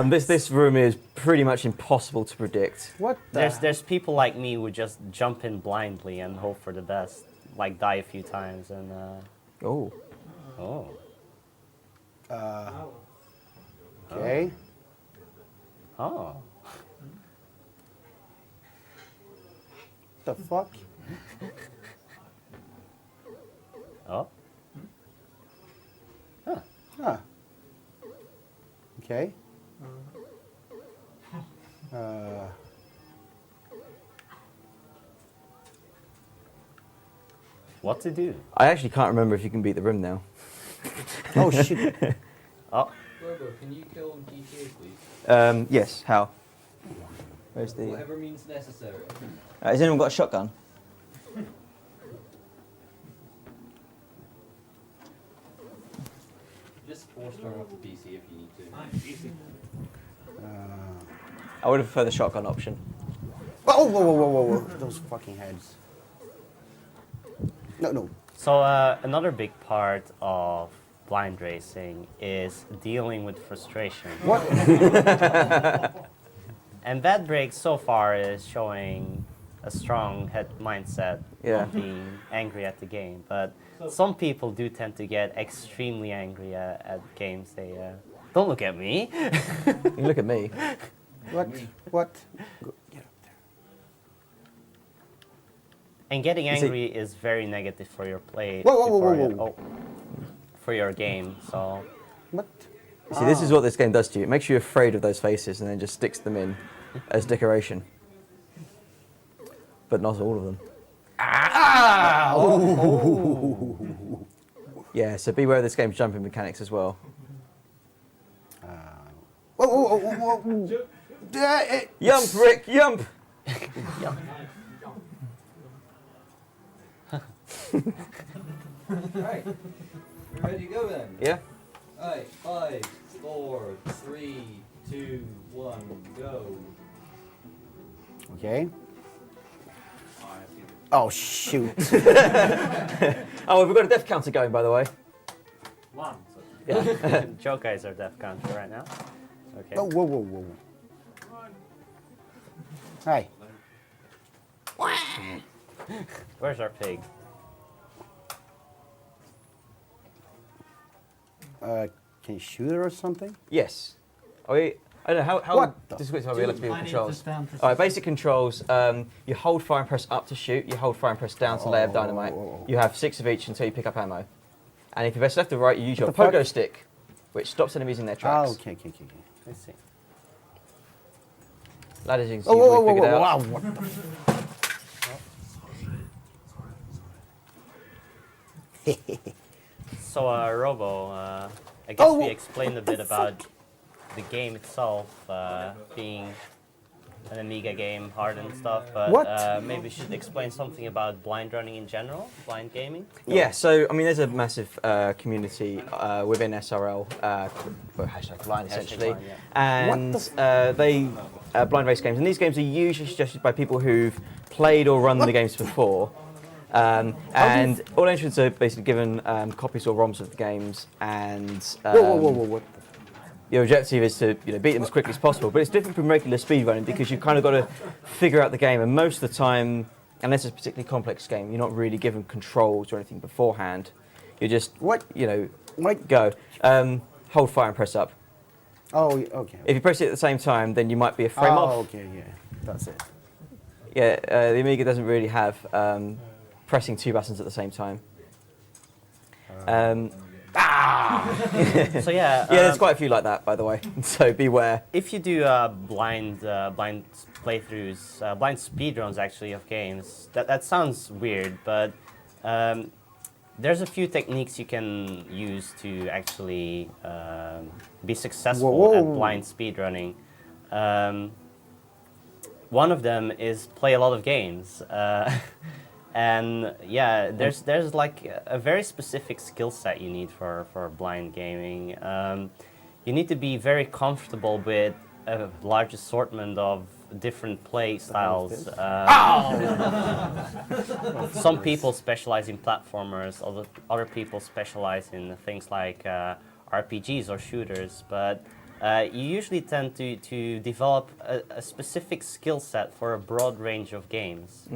this room is pretty much impossible to predict. What? There's people like me who just jump in blindly and hope for the best, like die a few times and. Oh. Okay. Oh. The fuck? Oh. Huh. Okay. What to do? I actually can't remember if you can beat the room now. Oh shit. Oh. Robo, can you kill GTA, please? Yes. How? Where's the? Whatever means necessary. Has anyone got a shotgun? Just force turn off the PC if you need to. Easy. I would have preferred the shotgun option. Whoa. Those fucking heads. No. So another big part of blind racing is dealing with frustration. What? And badbrakes so far is showing a strong head mindset of being angry at the game. But some people do tend to get extremely angry at games. They don't look at me. You look at me. What? And getting angry is very negative for your play. Whoa. For your game, so. What? You see, this is what this game does to you. It makes you afraid of those faces and then just sticks them in as decoration. But not all of them. Yeah, so beware of this game's jumping mechanics as well. Whoa. Yump, Rick, yump! Right. You ready to go then? Yeah. Alright, 5, 4, 3, 2, 1, go. Okay. Oh shoot. Oh, we've got a death counter going, by the way. 1. Yeah. Joker is our death counter right now. Okay. Oh, whoa. Hi. Where's our pig? Can you shoot it or something? Yes. I don't know how What this is how we like to be with I need to controls. stand to Alright, basic controls. You hold fire and press up to shoot. You hold fire and press down to lay of dynamite. You have 6 of each until you pick up ammo. And if you press left or right, you use your What the fuck? pogo stick, which stops enemies in their tracks. Oh, okay. Let's see. Lad, as you can see, we've figured out. Wow, what the So, Robo, I guess we explained a bit about the game itself being an Amiga game, hard and stuff, but maybe we should explain something about blind running in general, blind gaming. Yeah, so I mean, there's a massive community within SRL, #blind essentially, Blind, yeah. and they blind race games, and these games are usually suggested by people who've played or run the games before. And all entrants are basically given copies or ROMs of the games, and What? your objective is to beat them as quickly as possible. But it's different from regular speedrunning because you've kind of got to figure out the game, and most of the time, unless it's a particularly complex game, you're not really given controls or anything beforehand. You're just go. Hold fire and press up. Oh, okay. If you press it at the same time, then you might be a frame off. Oh, okay, yeah. That's it. Yeah, the Amiga doesn't really have pressing two buttons at the same time. So yeah, there's quite a few like that, by the way. So beware. if you do blind playthroughs, blind speedruns actually of games, that sounds weird, but there's a few techniques you can use to actually be successful at blind speedrunning. One of them is play a lot of games. And yeah, there's like a very specific skill set you need for blind gaming. You need to be very comfortable with a large assortment of different play styles. Some people specialize in platformers, other people specialize in things like RPGs or shooters, but you usually tend to develop a specific skill set for a broad range of games.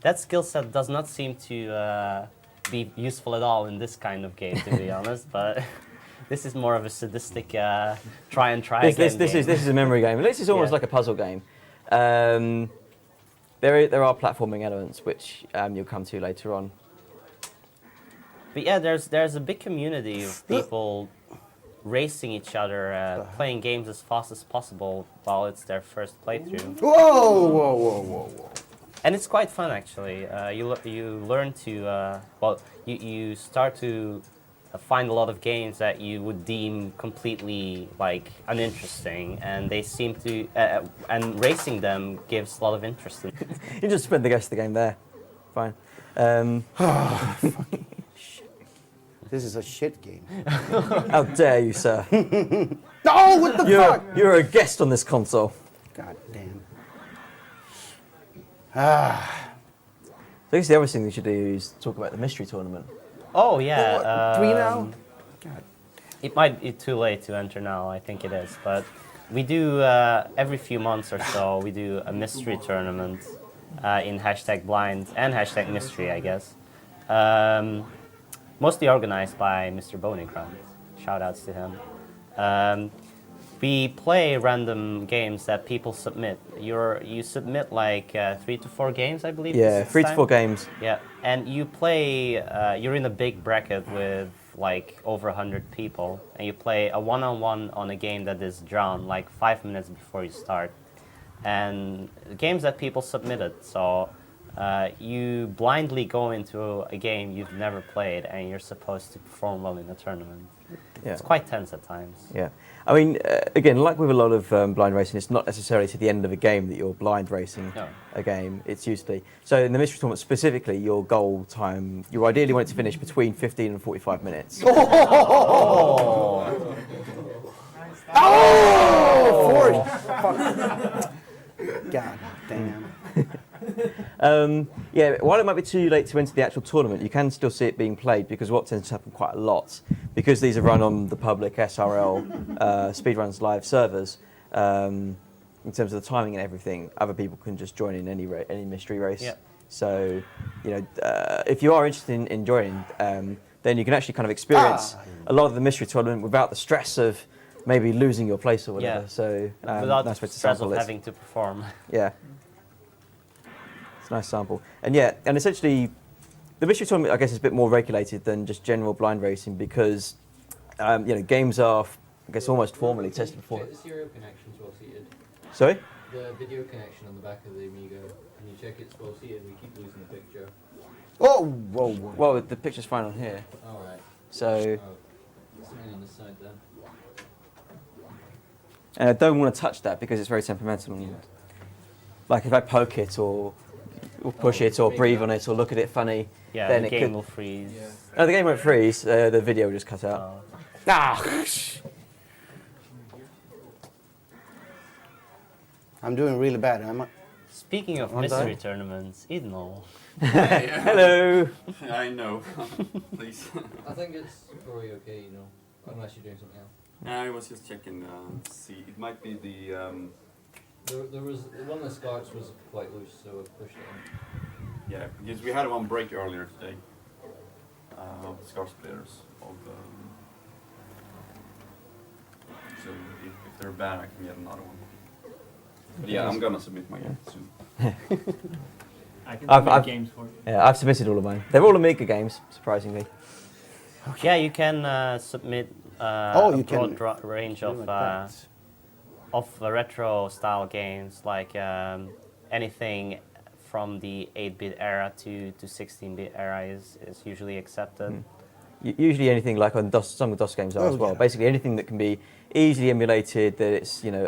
That skill set does not seem to be useful at all in this kind of game, to be honest. But this is more of a sadistic try and try This is a memory game. This is almost like a puzzle game. There are platforming elements which you'll come to later on. But yeah, there's a big community of people racing each other, playing games as fast as possible while it's their first playthrough. Whoa. And it's quite fun, actually. You learn to, you start to find a lot of games that you would deem completely uninteresting, and they seem to, and racing them gives a lot of interest. You just spend the rest of the game there. Fine. This is a shit game. How dare you, sir? No, what the fuck? You're a guest on this console. God damn. So I guess the other thing we should do is talk about the mystery tournament. Oh yeah. 3 now? God. It might be too late to enter now. I think it is, but we do every few months or so. We do a mystery tournament in #blind and #mystery, I guess. Mostly organized by Mr. Boneycrumb. Shout outs to him. We play random games that people submit. You submit 3 to 4 games, I believe. Yeah, 3 to 4 games. Yeah, and you play. You're in a big bracket with over 100 people, and you play a one-on-one on a game that is drawn 5 minutes before you start, and games that people submitted. So you blindly go into a game you've never played, and you're supposed to perform well in a tournament. Yeah. It's quite tense at times. Yeah. I mean, again, like with a lot of blind racing, it's not necessarily to the end of a game that you're blind racing a game. It's usually... So in the mystery tournament specifically, your goal time, you ideally want it to finish between 15 and 45 minutes. Oh! Fuck. God damn. Yeah, while it might be too late to enter the actual tournament, you can still see it being played, because what tends to happen quite a lot, because these are run on the public SRL Speedruns live servers, in terms of the timing and everything, other people can just join in any mystery race. Yeah. So, if you are interested in joining, then you can actually kind of experience a lot of the mystery tournament without the stress of maybe losing your place or whatever. Yeah. So without nice the way to stress sample of it. having to perform. Yeah. It's a nice sample. And essentially, the mystery tournament, I guess, is a bit more regulated than just general blind racing, because, games are, I guess, almost formally tested before. Check the serial connections well seated. Sorry? The video connection on the back of the Amiga. Can you check it's well seated? We keep losing the picture. Oh, whoa. Well, the picture's fine on here. Alright. So... Something on this side then. And I don't want to touch that because it's very temperamental. Yeah. Like if I poke it or push it or breathe on it or look at it funny, Yeah, then the it game could... will freeze. Yeah. No, the game won't freeze. The video will just cut out. I'm doing really bad, am I? Speaking of One mystery die? tournaments, Hheimdall. Hello. I know. Please. I think it's probably okay, you know, unless you're doing something else. I was just checking. See, it might be the. There was one of the scarts was quite loose, so I pushed it in. Yeah, because we had one break earlier today. Scar splitters of. So if they're bad, I can get another one. But yeah, I'm gonna submit my game soon. I can I've- submit I've- games for you. Yeah, I've submitted all of mine. They're all Amiga games, surprisingly. Yeah, you can submit Oh, a you broad can range do of like that. retro style games, like anything from the 8-bit era to 16-bit era is usually accepted. Usually anything like on DOS, some of the DOS games are Oh, as well. yeah. Basically anything that can be easily emulated, that it's, you know,